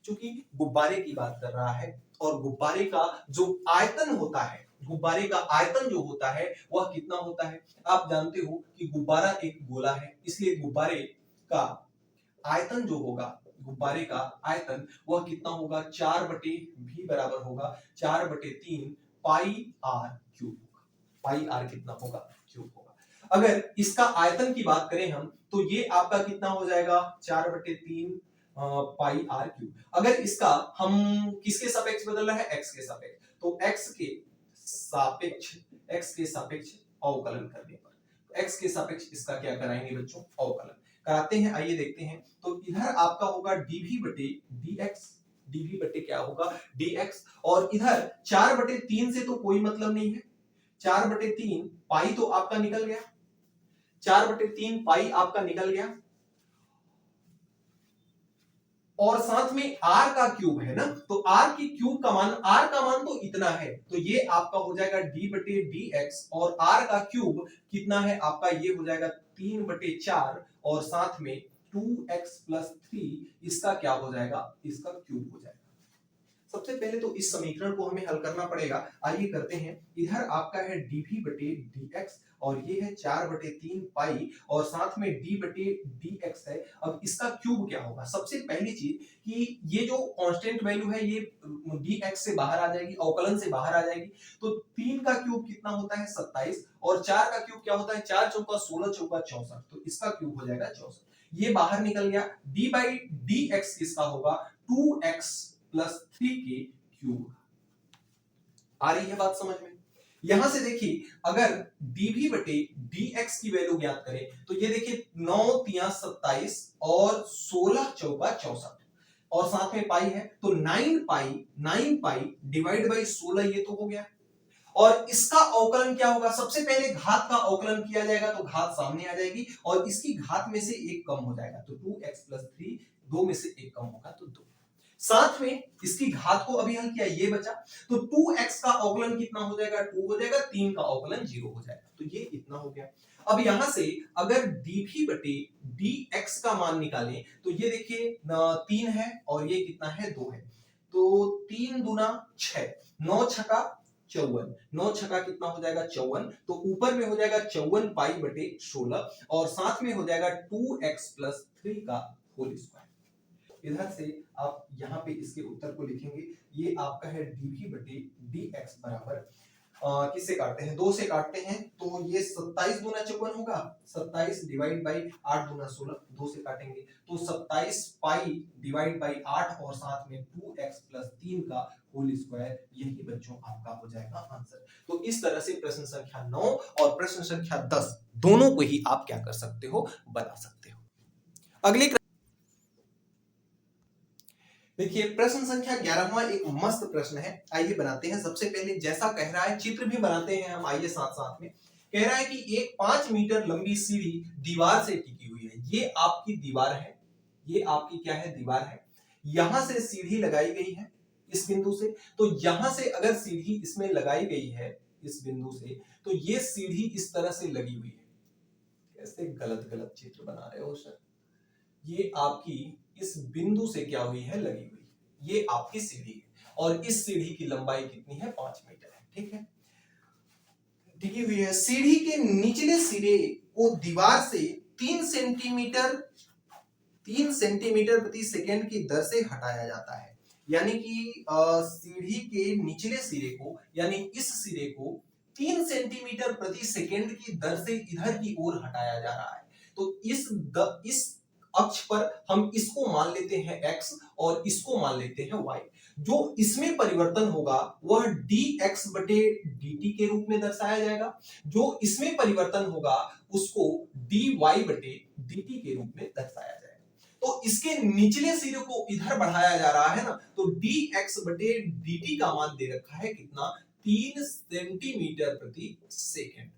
क्योंकि गुब्बारे की बात कर रहा है, और गुब्बारे का जो आयतन होता है, गुब्बारे का आयतन जो होता है वह कितना होता है, आप जानते हो कि गुब्बारा एक गोला है, इसलिए गुब्बारे का आयतन जो होगा, गुब्बारे का आयतन वह कितना होगा, 4/v बराबर होगा 4/3 पाई r क्यूब, पाई r कितना होगा, क्यूब होगा। अगर इसका आयतन की बात करें हम, तो ये आपका कितना हो जाएगा 4/3 पाई r क्यूब। अगर इसका हम किसके सापेक्ष बदल रहा है, x के सापेक्ष, तो x के सापेक्ष अवकलन करने पर, x के सापेक्ष इसका क्या कराएंगे बच्चों, अवकलन कराते हैं। आइए देखते हैं। तो इधर आपका होगा dv/dx, dv/ क्या होगा dx, और इधर 4/3 से तो कोई मतलब नहीं है, 4/3 पाई तो आपका निकल गया, 4/3 पाई आपका निकल गया, और साथ में r का क्यूब है ना, तो r की क्यूब का मान, r का मान तो इतना है, तो ये आपका हो जाएगा d/dx, और r का क्यूब कितना है आपका, ये हो जाएगा 3/4, और साथ में 2x + 3, इसका क्या हो जाएगा, इसका क्यूब हो जाएगा। सबसे पहले तो इस समीकरण को हमें हल करना पड़ेगा। आइए करते हैं। इधर आपका है dv/dx, और ये है 4/3 पाई, और साथ में d/dx है। अब इसका क्यूब क्या होगा, सबसे पहली चीज कि ये जो कांस्टेंट वैल्यू है ये dx से बाहर आ जाएगी, अवकलन से बाहर आ जाएगी। तो 3 का क्यूब कितना होता है 27, और 4 का क्यूब क्या होता है, 4 चौका 16, चौका 64, तो इसका क्यूब हो जाएगा 64। ये बाहर निकल गया। d/dx किसका होगा, 2x + 3 के क्यूब। आ रही है बात समझ में। यहां से देखिए अगर dv बटे dx की वैल्यू ज्ञात करें तो ये देखिए 9 तिया 27 और 16 चौका 64 और साथ में पाई है तो 9 पाई डिवाइड बाई 16 ये तो हो गया। और इसका अवकलन क्या होगा, सबसे पहले घात का अवकलन किया जाएगा तो घात सामने आ जाएगी और इसकी घात में से एक कम हो जाएगा तो 2x + 3 दो में से एक कम होगा तो 2। साथ में इसकी घात को अभी हल किया ये बचा तो 2x का अवकलन कितना हो जाएगा 2 हो जाएगा, 3 का अवकलन 0 हो जाएगा तो ये इतना हो गया। अब यहां से अगर dv बटे dx का मान निकालें तो ये देखिए 3 है और ये कितना है 2 है तो 3 दूना 6 9 छका 54 9 छका कितना हो जाएगा 54 तो ऊपर में हो जाएगा 54 पाई बटे 16 और साथ में हो जाएगा 2x + 3 का होल स्क्वायर। इधर से आप यहाँ पे इसके उत्तर को लिखेंगे, ये आपका है dv बटे dx बराबर किससे काटते हैं 2 से काटते हैं तो ये 27 दूना 54 होगा 27 डिवाइड बाई 8 दूना 16 2 से काटेंगे तो 27 पाई डिवाइड बाई 8 और साथ में 2x + 3 का होल स्क्वायर, यही बच्चों आपका हो जाएगा आंसर। तो इस तरह से प्रश्न संख्या 9 और प्रश्न संख्या 10 दोनों को ही आप क्या कर सकते हो बता सकते हो। अगले देखिए प्रश्न संख्या 11वां एक मस्त प्रश्न है, आइए बनाते हैं। सबसे पहले जैसा कह रहा है चित्र भी बनाते हैं हम, आइए साथ साथ में। कह रहा है कि एक 5 मीटर लंबी सीढ़ी दीवार से टिकी हुई है, ये आपकी दीवार है, ये आपकी क्या है दीवार है। यहां से सीढ़ी लगाई गई है इस बिंदु से, तो यहां से अगर सीढ़ी इसमें लगाई गई है इस बिंदु से तो ये सीढ़ी इस तरह से लगी हुई है। ऐसे गलत गलत चित्र बना रहे हो सर, ये आपकी इस बिंदु से क्या हुई है लगी हुई है, ये आपकी सीढ़ी है और इस सीढ़ी की लंबाई कितनी है 5 मीटर है, ठीक है टिकी हुई है। सीढ़ी के निचले सिरे को दीवार से 3 सेंटीमीटर प्रति सेकंड की दर से हटाया जाता है, यानी कि सीढ़ी के निचले सिरे को यानी इस सिरे को 3 सेंटीमीटर प्रति सेकंड की दर से इधर की ओर हटाया जा रहा है। तो इस अक्ष पर हम इसको मान लेते हैं x और इसको मान लेते हैं y। जो इसमें परिवर्तन होगा वह dx बटे dt के रूप में दर्शाया जाएगा, जो इसमें परिवर्तन होगा उसको dy बटे dt के रूप में दर्शाया जाएगा। तो इसके निचले सिरे को इधर बढ़ाया जा रहा है ना, तो dx बटे dt का मान दे रखा है कितना 3 सेंटीमीटर प्रति सेकंड,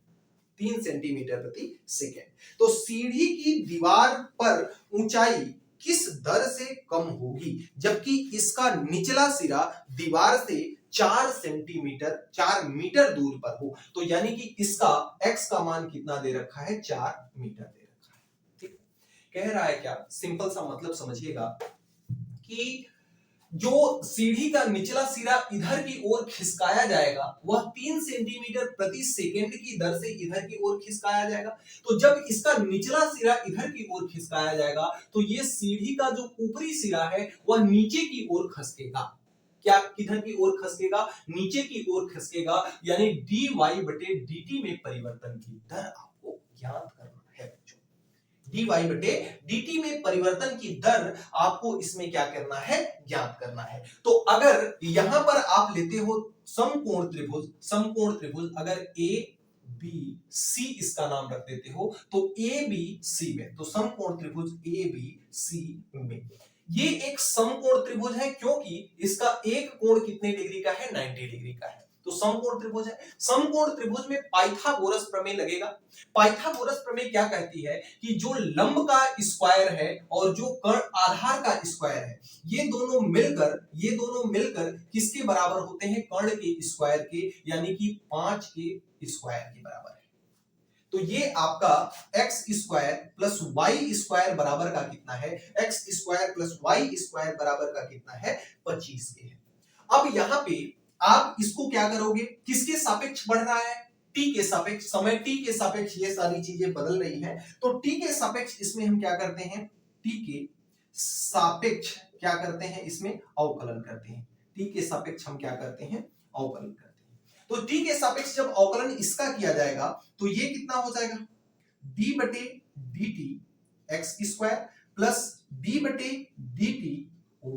3 सेंटीमीटर प्रति सेकंड। तो सीढ़ी की दीवार पर ऊंचाई किस दर से कम होगी जबकि इसका निचला सिरा दीवार से 4 मीटर दूर पर हो, तो यानी कि इसका x का मान कितना दे रखा है 4 मीटर दे रखा है। ठीक कह रहा है क्या, सिंपल सा मतलब समझिएगा कि जो सीढ़ी का निचला सिरा इधर की ओर खिसकाया जाएगा वह 3 सेंटीमीटर प्रति सेकंड की दर से इधर की ओर खिसकाया जाएगा। तो जब इसका निचला सिरा इधर की ओर खिसकाया जाएगा तो ये सीढ़ी का जो ऊपरी सिरा है वह नीचे की ओर खसकेगा। क्या किधर की ओर खसकेगा, नीचे की ओर खसकेगा, यानी dy बटे dt में परिवर्तन की दर आपको ज्ञात करना है बच्चों। dy बटे dt में परिवर्तन की दर आपको इसमें क्या करना है ज्ञात करना है। तो अगर यहां पर आप लेते हो समकोण त्रिभुज अगर a b c इसका नाम रख देते हो तो a b c में, तो समकोण त्रिभुज a b c में ये एक समकोण त्रिभुज है क्योंकि इसका एक कोण कितने डिग्री का है 90 डिग्री का है, तो समकोण त्रिभुज है। समकोण त्रिभुज में पाइथागोरस प्रमेय लगेगा। पाइथागोरस प्रमेय क्या कहती है कि जो लंब का स्क्वायर है और जो कर्ण आधार का स्क्वायर है ये दोनों मिलकर किसके बराबर होते हैं कर्ण के स्क्वायर के, यानी कि 5 के स्क्वायर के बराबर है। तो ये आपका x square plus Y square बराबर का कितना है, x square plus Y square बराबर का कितना है 25 के है। अब यहां पे आप इसको क्या करोगे, किसके सापेक्ष बढ़ रहा है t के सापेक्ष, समय t के सापेक्ष ये सारी चीजें बदल रही हैं, तो t के सापेक्ष इसमें हम क्या करते हैं t के सापेक्ष क्या करते हैं इसमें अवकलन करते हैं, t के सापेक्ष हम क्या करते हैं अवकलन करते हैं। तो t के सापेक्ष जब अवकलन इसका किया जाएगा तो ये कितना हो जाएगा d बटे dt x square plus d बटे dt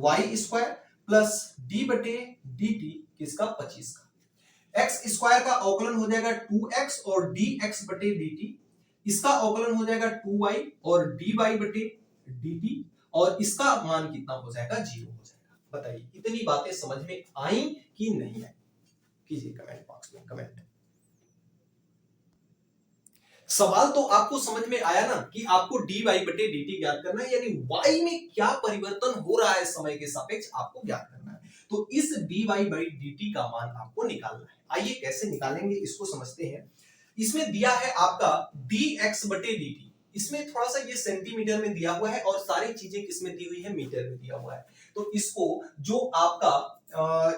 y square plus d बटे dt किसका 25 का। एक्स स्क्वायर का अवकलन हो जाएगा 2x और dx बटे dt, इसका अवकलन हो जाएगा 2y और dy बटे dt, और इसका मान कितना हो जाएगा, 0 हो जाएगा। बताइए इतनी बातें समझ में आई कि नहीं आई? कीजिए कमेंट बॉक्स में कमेंट। सवाल तो आपको समझ में आया ना कि आपको dy बटे dt ज्ञात करना है, यानी y में क्या परिवर्तन हो रहा है समय के सापेक्ष आपको ज्ञात करना है। तो इस dy बाई dt का मान आपको निकालना है। आइए कैसे निकालेंगे इसको समझते हैं। इसमें दिया है आपका dx बटे dt, इसमें थोड़ा सा ये सेंटीमीटर में दिया हुआ है और सारी चीजें किसमें दी हुई है, मीटर में दिया हुआ है। तो इसको जो आपका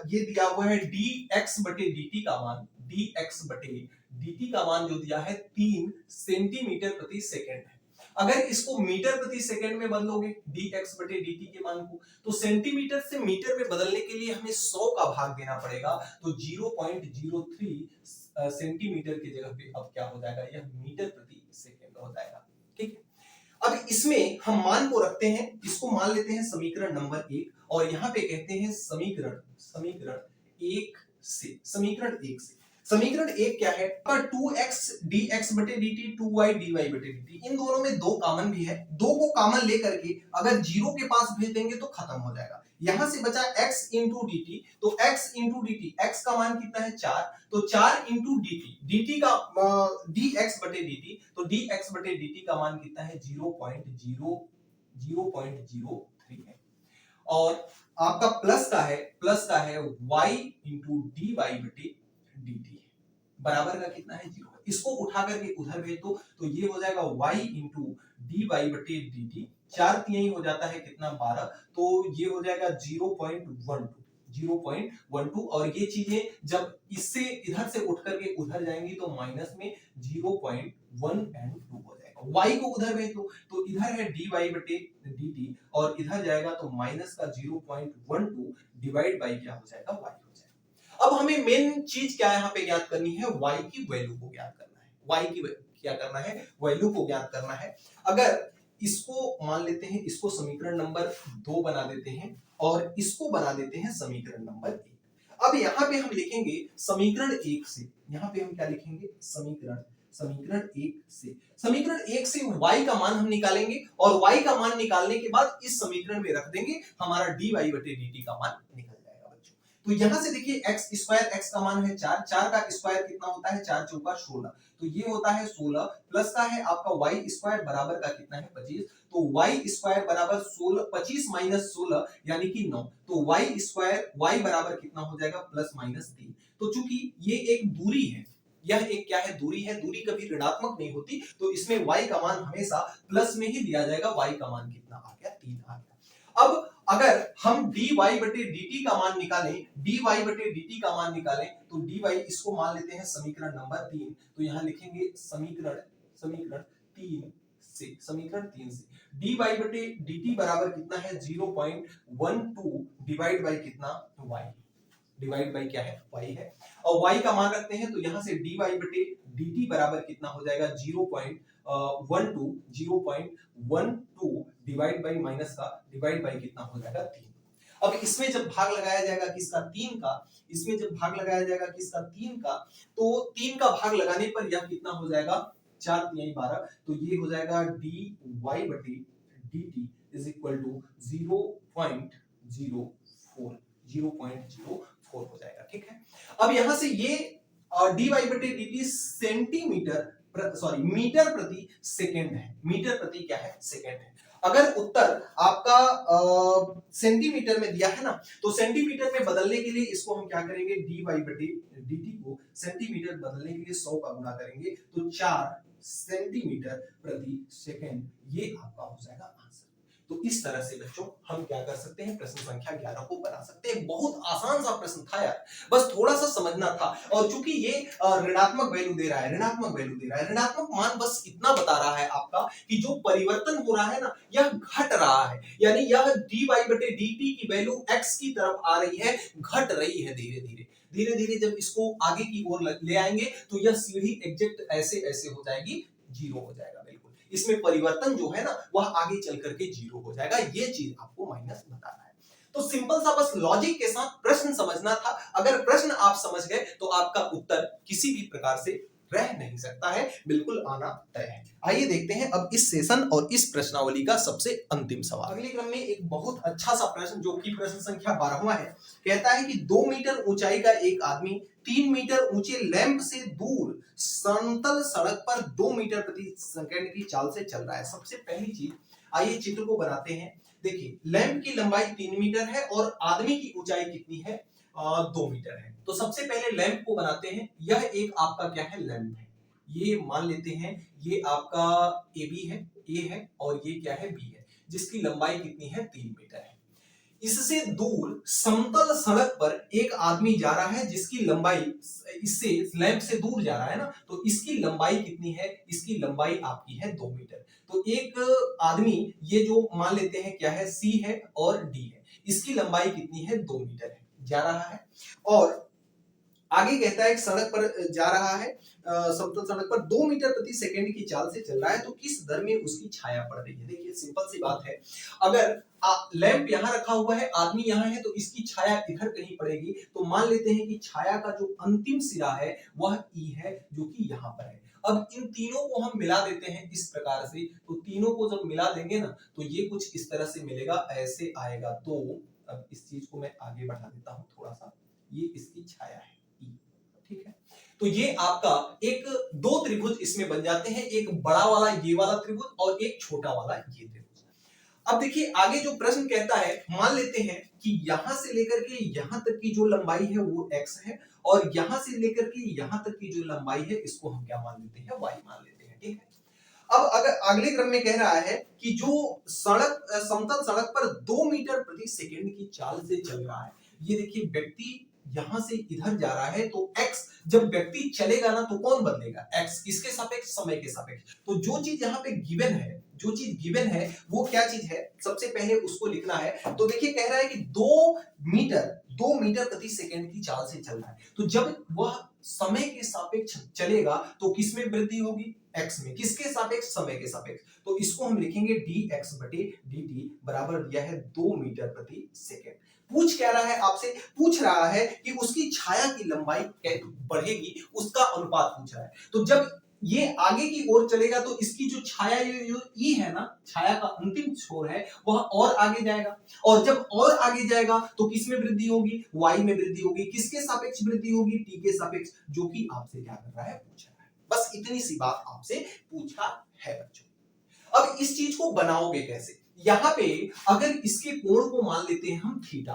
ये दिया हुआ है dx बटे dt का मान, dx बटे dt का मान जो दिया है 3 सेंटीमीटर प्रति सेकंड है। अगर इसको मीटर प्रति सेकंड में बदलोगे dx बटे dt के मान को, तो सेंटीमीटर से मीटर में बदलने के लिए हमें 100 का भाग देना पड़ेगा। तो 0.03 सेंटीमीटर की जगह पे अब क्या हो जाएगा, यह मीटर प्रति सेकंड हो जाएगा। ठीक है, अब इसमें हम मान को रखते हैं, इसको मान लेते हैं समीकरण नंबर 1, और यहाँ पे कहते हैं समीकरण 1 से। समीकरण 1 क्या है, 2x dx बटे dt, 2y dy बटे dt, इन दोनों में 2 कॉमन भी है, 2 को कॉमन लेकर के अगर 0 के पास भेज देंगे तो खत्म हो जाएगा। यहां से बचा x इंटू dt, तो x इंटू dt, x का मान कितना है 4, तो 4 इंटू dt का dx बटे dt, तो dx बटे dt का मान कितना है 0.03 है। और आपका प्लस का है y इंटू dy बटे dt, बराबर का कितना है 0 है। इसको उठा करके उधर भेज दो तो ये हो जाएगा y इंटू dy बटे dt, 4 तिहाई हो जाता है कितना 12, तो ये हो जाएगा 0.12, और ये चीजें जब इससे इधर से उठ करके उधर जाएंगी तो माइनस में 0.1 एंड 2 हो जाएगा। y को उधर भेज दो तो इधर है dy बटे dt और इधर जाएगा तो माइनस का 0.12 डिवाइड बाई क्या हो जाएगा, y हो जाएगा। अब हमें मेन चीज क्या यहाँ पे ज्ञात करनी है, y की वैल्यू को ज्ञात करना है। y की क्या करना है, वैल्यू को ज्ञात करना है। अगर इसको मान लेते हैं, इसको समीकरण नंबर 2 बना देते हैं और इसको बना देते हैं समीकरण नंबर 1। अब यहाँ पे हम लिखेंगे समीकरण 1 से, यहाँ पे हम क्या लिखेंगे, समीकरण 1 से y का मान हम निकालेंगे, और y का मान निकालने के बाद इस समीकरण में रख देंगे, हमारा dy बटे dt का मान निकल जाएगा बच्चों। तो यहां से देखिए x स्क्वायर, x का मान है 4, 4 का स्क्वायर कितना होता है, 4 चौका 16, तो ये होता है 16, प्लस का है आपका y स्क्वायर बराबर का कितना है 25, तो y स्क्वायर बराबर 16, 25 माइनस 16 यानी कि 9, तो y स्क्वायर y बराबर कितना हो जाएगा प्लस माइनस 3। तो चूंकि ये एक दूरी है, यह एक क्या है, दूरी है, दूरी कभी ऋणात्मक नहीं होती, तो इसमें y का मान हमेशा प्लस में ही दिया जाएगा। y का मान कितना आ गया, 3 आ गया। अब अगर हम dy बटे dt का मान निकालें, dy बटे dt का मान निकालें, तो dy इसको मान लेते हैं समीकरण नंबर 3, तो यहां लिखेंगे समीकरण 3 से dy बटे dt बराबर कितना है 0.12 डिवाइड बाई कितना, y, डिवाइड बाई क्या है, y है, और y का मान रखते हैं, तो यहां से dy बटे dt बराबर कितना हो जाएगा 0.12 डिवाइड बाई माइनस का, डिवाइड बाई कितना हो जाएगा 3। अब इसमें जब भाग लगाया जाएगा किसका, 3 का, इसमें जब भाग लगाया जाएगा किसका, 3 का, तो 3 का भाग लगाने पर यह कितना हो जाएगा 4 तिहाई 12, तो ये हो जाएगा dy बटे dt इज इक्वल टू 0.04 हो जाएगा। ठीक है, अब यहां से ये dy बटे dt मीटर प्रति सेकंड है, मीटर प्रति क्या है, सेकंड है। अगर उत्तर आपका सेंटीमीटर में दिया है ना, तो सेंटीमीटर में बदलने के लिए इसको हम क्या करेंगे, dy बटे dt को सेंटीमीटर बदलने के लिए 100 का गुणा करेंगे, तो 4 सेंटीमीटर प्रति सेकंड, ये आपका हो जाएगा आंसर। तो इस तरह से बच्चों हम क्या कर सकते हैं, प्रश्न संख्या 11 को बना सकते हैं। बहुत आसान सा प्रश्न था यार, बस थोड़ा सा समझना था। और चूंकि ये ऋणात्मक वैल्यू दे रहा है, ऋणात्मक मान बस इतना बता रहा है आपका कि जो परिवर्तन हो रहा है ना, यह घट रहा है, यानी यह dy बटे dt की वैल्यू x की तरफ आ रही है, घट रही है धीरे धीरे। जब इसको आगे की ओर ले आएंगे तो यह सीढ़ी एग्जैक्ट ऐसे हो जाएगी, 0 हो जाएगा। बिल्कुल इसमें परिवर्तन जो है ना, वह आगे चल करके 0 हो जाएगा, ये चीज आपको माइनस बताना है। तो सिंपल सा बस लॉजिक के साथ प्रश्न समझना था। अगर प्रश्न आप समझ गए तो आपका उत्तर किसी भी प्रकार से रह नहीं सकता है, बिल्कुल आना तय है। आइए देखते हैं अब इस सेशन और इस प्रश्नावली का सबसे अंतिम सवाल। अगले क्रम में एक बहुत अच्छा सा प्रश्न जो कि प्रश्न संख्या 12वां है, कहता है कि 2 मीटर ऊंचाई का एक आदमी 3 मीटर ऊंचे लैंप से दूर समतल सड़क पर 2 मीटर प्रति सेकंड की चाल से चल रहा है। सबसे पहली चीज, आइए चित्र को बनाते हैं। देखिए, लैंप की लंबाई 3 मीटर है और आदमी की ऊंचाई कितनी है? 2 मीटर है। तो सबसे पहले लैंप को बनाते हैं। यह एक आपका क्या है? लैंप है। ये मान लेते हैं ये आपका ए बी है, ए है, और ये क्या है? बी है, जिसकी लंबाई कितनी है? 3 मीटर है। इससे दूर समतल सड़क पर एक आदमी जा रहा है जिसकी लंबाई, इससे लैंप से दूर जा रहा है ना, तो इसकी लंबाई कितनी है? इसकी लंबाई आपकी है 2 मीटर। तो एक आदमी, ये जो मान लेते हैं क्या है? सी है और डी है, इसकी लंबाई कितनी है? 2 मीटर है, जा रहा है। और आगे कहता है एक सड़क पर जा रहा है, समतल सड़क पर 2 मीटर प्रति सेकंड की चाल से चल रहा है, तो किस दर में उसकी छाया पड़ रही है? देखिए सिंपल सी बात है, अगर लैंप यहाँ रखा हुआ है, आदमी यहाँ है, तो इसकी छाया इधर कहीं पड़ेगी। तो मान लेते हैं कि छाया का जो अंतिम सिरा है वह ई है, जो कि यहाँ पर है। अब इन तीनों को हम मिला देते हैं इस प्रकार से, तो तीनों को जब मिला देंगे ना, तो ये कुछ इस तरह से मिलेगा, ऐसे आएगा। तो अब इस चीज को मैं आगे बढ़ा देता हूं थोड़ा सा, ये इसकी छाया है, ठीक है। तो ये आपका एक दो त्रिभुज इसमें बन जाते हैं, एक बड़ा वाला ये वाला त्रिभुज और एक छोटा वाला ये त्रिभुज। अब देखिए आगे जो प्रश्न कहता है, मान लेते हैं कि यहां से लेकर के यहां तक की जो लंबाई है वो x है, और यहां से लेकर के यहां तक की जो लंबाई है इसको हम क्या मान लेते हैं? y मान लेते हैं, ठीक है। अब अगर अगले क्रम में कह रहा है कि जो सड़क, समतल सड़क पर 2 मीटर प्रति सेकंड की चाल से चल रहा है, ये देखिए व्यक्ति यहां से इधर जा रहा है, तो x जब व्यक्ति चलेगा ना, तो कौन बदलेगा? x, किसके सापेक्ष? समय के सापेक्ष। तो जो चीज यहाँ पे गिवन है, जो चीज गिवन है वो क्या चीज है? सबसे पहले उसको लिखना है। तो देखिए कह रहा है कि 2 मीटर प्रति सेकंड की चाल से चल रहा है, तो जब वह समय के सापेक्ष चलेगा तो किसमें वृद्धि होगी? x में। किसके सापेक्ष? समय के सापेक्ष। तो इसको हम लिखेंगे dx बटे dt बराबर दिया है 2 मीटर प्रति सेकंड। पूछ क्या रहा है आपसे? पूछ रहा है कि उसकी छाया की लंबाई बढ़ेगी, उसका अनुपात पूछ रहा है। तो जब ये आगे की ओर चलेगा तो इसकी जो छाया, जो ई है ना, छाया का अंतिम छोर है, वह और आगे जाएगा, और जब और आगे जाएगा तो किस में वृद्धि होगी? y में वृद्धि होगी। किसके सापेक्ष वृद्धि होगी? t के सापेक्ष, जो कि आपसे क्या कर रहा है? पूछ रहा है। बस इतनी सी बात आपसे पूछा है बच्चों। अब इस चीज को बनाओगे कैसे? यहां पे अगर इसके कोण को मान लेते हैं हम थीटा,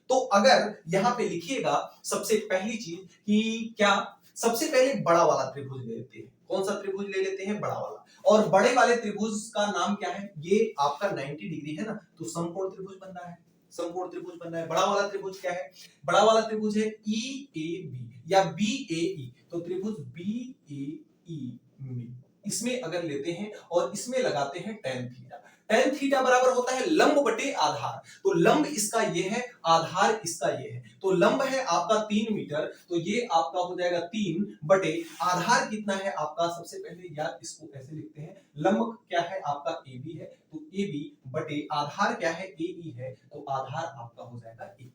तो अगर यहां पे लिखिएगा सबसे पहली चीज कि क्या, सबसे पहले बड़ा वाला त्रिभुज ले लेते हैं। कौन सा त्रिभुज ले लेते हैं? बड़ा वाला। और बड़े वाले त्रिभुज का नाम क्या है? ये आपका 90 डिग्री है ना, तो समकोण त्रिभुज बन रहा है, समकोण त्रिभुज बन रहा है। बड़ा वाला त्रिभुज क्या है? बड़ा वाला त्रिभुज है EAB या BAE। तो त्रिभुज BAE में इसमें अगर लेते हैं और इसमें लगाते हैं tan थीटा, tan थीटा बराबर होता है लंब बटे आधार। तो लंब इसका ये है, आधार इसका ये है, तो लंब है आपका 3 मीटर, तो ये आपका हो जाएगा 3 बटे आधार कितना है आपका? सबसे पहले यार इसको ऐसे लिखते हैं, लंब क्या है आपका? AB है, तो AB बटे आधार क्या है? AE है, तो आधार आपका हो जाएगा AE।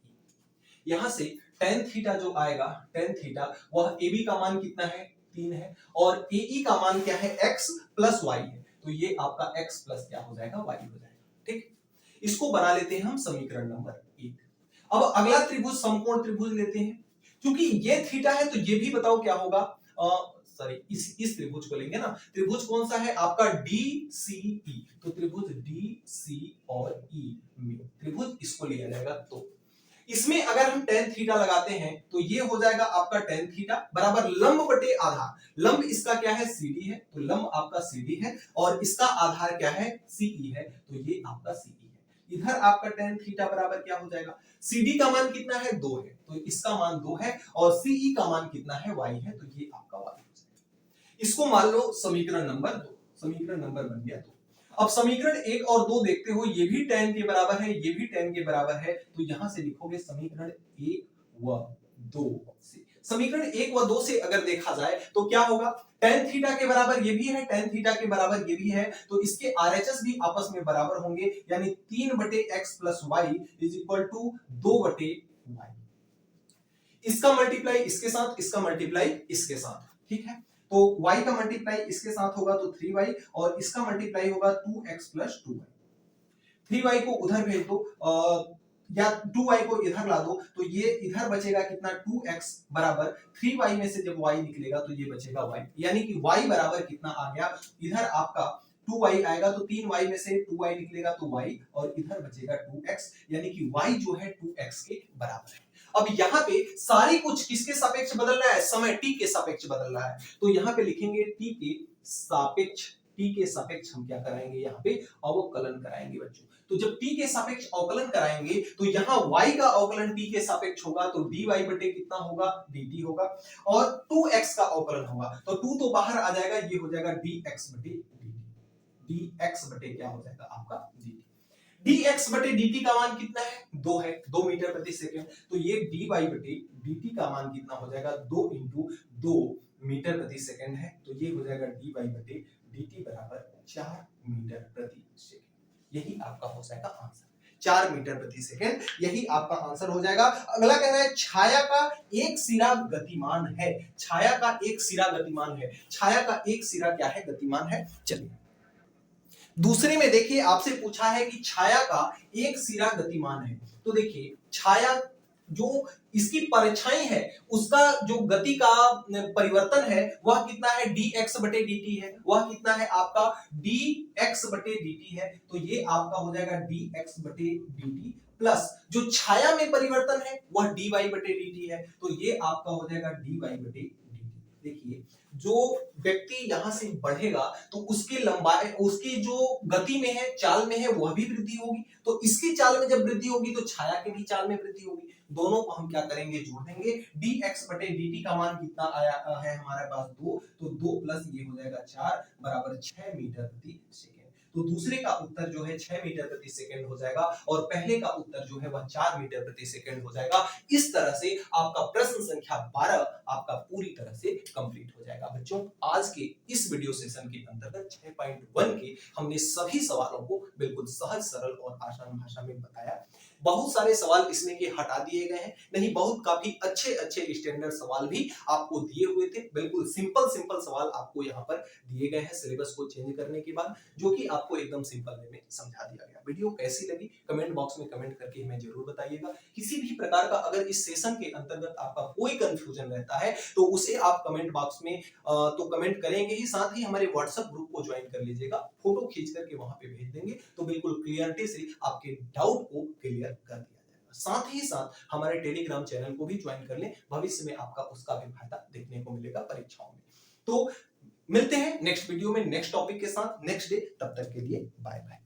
यहां से tan थीटा जो आएगा, tan थीटा वह AB का मान कितना है? 3 है, और AE का मान क्या है? x प्लस y है, तो ये आपका x प्लस क्या हो जाएगा? y हो जाएगा, ठीक। इसको बना लेते हैं हम समीकरण नंबर 1। अब अगला त्रिभुज समकोण त्रिभुज लेते हैं। क्योंकि ये थीटा है तो ये भी बताओ क्या होगा? सॉरी, इस त्रिभुज को लेंगे ना। त्रिभुज कौन सा है आपका? DCE। तो त्रिभुज DC और E में त्रिभुज इसको लिया जाएगा। तो इसमें अगर हम tan थीटा लगाते हैं तो ये हो जाएगा आपका tan थीटा बराबर लंब बटे आधार। लंब इसका क्या है? CD है, तो लंब आपका CD है, और इसका आधार क्या है? CE है, तो ये आपका CE है। इधर आपका tan थीटा बराबर क्या हो जाएगा? CD का मान कितना है? 2 है, तो इसका मान 2 है, और CE का मान कितना है? y है, तो ये आपका y हो जाएगा। इसको मान लो समीकरण नंबर 2, समीकरण नंबर बन गया 2। अब समीकरण 1 और 2 देखते हो, ये भी tan के बराबर है, ये भी tan के बराबर है, तो यहां से लिखोगे समीकरण 1 व 2 से समीकरण 1 व 2 से अगर देखा जाए तो क्या होगा, tan थीटा के बराबर ये भी है, tan थीटा के बराबर ये भी है, तो इसके RHS भी आपस में बराबर होंगे, यानी 3/x plus Y is equal to 2/y। इसका मल्टीप्लाई इसके साथ, इसका मल्टीप्लाई इसके साथ, ठीक है। तो y का मल्टीप्लाई इसके साथ होगा तो 3y, और इसका मल्टीप्लाई होगा 2x प्लस 2y। 3y को उधर भेज दो या 2y को इधर ला दो, तो ये इधर बचेगा कितना, 2x बराबर 3y में से जब y निकलेगा तो ये बचेगा y, यानी कि y बराबर कितना आ गया, इधर आपका 2y आएगा तो 3y में से 2y निकलेगा तो y, और इधर बचेगा 2x, यानी कि y जो है 2x के बराबर है। अब यहाँ पे सारी कुछ किसके सापेक्ष बदल रहा है, समय t के सापेक्ष बदल रहा है, तो यहाँ पे लिखेंगे t के सापेक्ष हम क्या कराएंगे, यहाँ पे अवकलन कराएंगे बच्चों। तो जब t के सापेक्ष अवकलन कराएंगे तो यहाँ y का अवकलन t के सापेक्ष होगा तो dy बटे कितना होगा, dt होगा, और 2x का अवकलन होगा तो 2 तो बाहर आ जाएगा, ये हो जाएगा dx बटे dt। dx बटे क्या हो जाएगा आपका dt। dx बटे dt का मान कितना है, 2 है, 2 मीटर प्रति सेकंड, तो ये dy बटे dt का मान कितना हो जाएगा, 2 इंटू 2 मीटर प्रति सेकंड है, तो ये हो जाएगा dy बटे dt बराबर 4 मीटर प्रति सेकंड। यही आपका हो जाएगा आंसर, 4 मीटर प्रति सेकंड, यही आपका आंसर हो जाएगा। अगला कह रहा है छाया का एक सिरा गतिमान है, छाया का एक सिरा गतिमान है, छाया का एक सिरा क्या है, गतिमान है। चलिए दूसरे में देखिए आपसे पूछा है कि छाया का एक सिरा गतिमान है, तो देखिए छाया जो इसकी परछाई है उसका जो गति का परिवर्तन है वह कितना है, dx बटे dt है, वह कितना है आपका dx बटे dt है, तो ये आपका हो जाएगा dx बटे dt प्लस जो छाया में परिवर्तन है वह dy बटे dt है, तो ये आपका हो जाएगा dy बटे dt। देखिए जो व्यक्ति यहां से बढ़ेगा तो उसकी लंबाई, उसकी जो गति में है, चाल में है, वह भी वृद्धि होगी, तो इसकी चाल में जब वृद्धि होगी तो छाया की भी चाल में वृद्धि होगी, दोनों को हम क्या करेंगे, जोड़ देंगे। dx बटे dt का मान कितना आया है हमारे पास 2, तो 2 प्लस ये हो जाएगा 4 बराबर 6 मीटर प्रति सेकंड। तो दूसरे का उत्तर जो है 6 मीटर प्रति सेकंड हो जाएगा, और पहले का उत्तर जो है वह 4 मीटर प्रति सेकंड हो जाएगा। इस तरह से आपका प्रश्न संख्या 12 आपका पूरी तरह से कंप्लीट हो जाएगा। बच्चों आज के इस वीडियो सेशन के अंतर्गत 6.1 के हमने सभी सवालों को बिल्कुल सहज, सरल और आसान भाषा में बताया। बहुत सारे सवाल इसमें के हटा दिए गए हैं, नहीं बहुत काफी अच्छे अच्छे स्टैंडर्ड सवाल भी आपको दिए हुए थे, बिल्कुल सिंपल सवाल आपको यहाँ पर दिए गए हैं सिलेबस को चेंज करने के बाद, जो कि आपको एकदम सिंपल वे में समझा दिया गया। वीडियो कैसी लगी कमेंट बॉक्स में कमेंट करके हमें जरूर बताइएगा। किसी भी प्रकार का अगर इस सेशन के अंतर्गत आपका कोई कंफ्यूजन रहता है तो उसे आप कमेंट बॉक्स में तो कमेंट करेंगे ही, साथ ही हमारे व्हाट्सएप ग्रुप को ज्वाइन कर लीजिएगा, फोटो खींच करके वहां पे भेज देंगे तो बिल्कुल क्लियरिटी से आपके डाउट को क्लियर कर दिया जाएगा। साथ ही साथ हमारे टेलीग्राम चैनल को भी ज्वाइन कर लें, भविष्य में आपका उसका भी फायदा देखने को मिलेगा परीक्षाओं में। तो मिलते हैं नेक्स्ट वीडियो में नेक्स्ट टॉपिक के साथ नेक्स्ट डे, तब तक के लिए बाय बाय।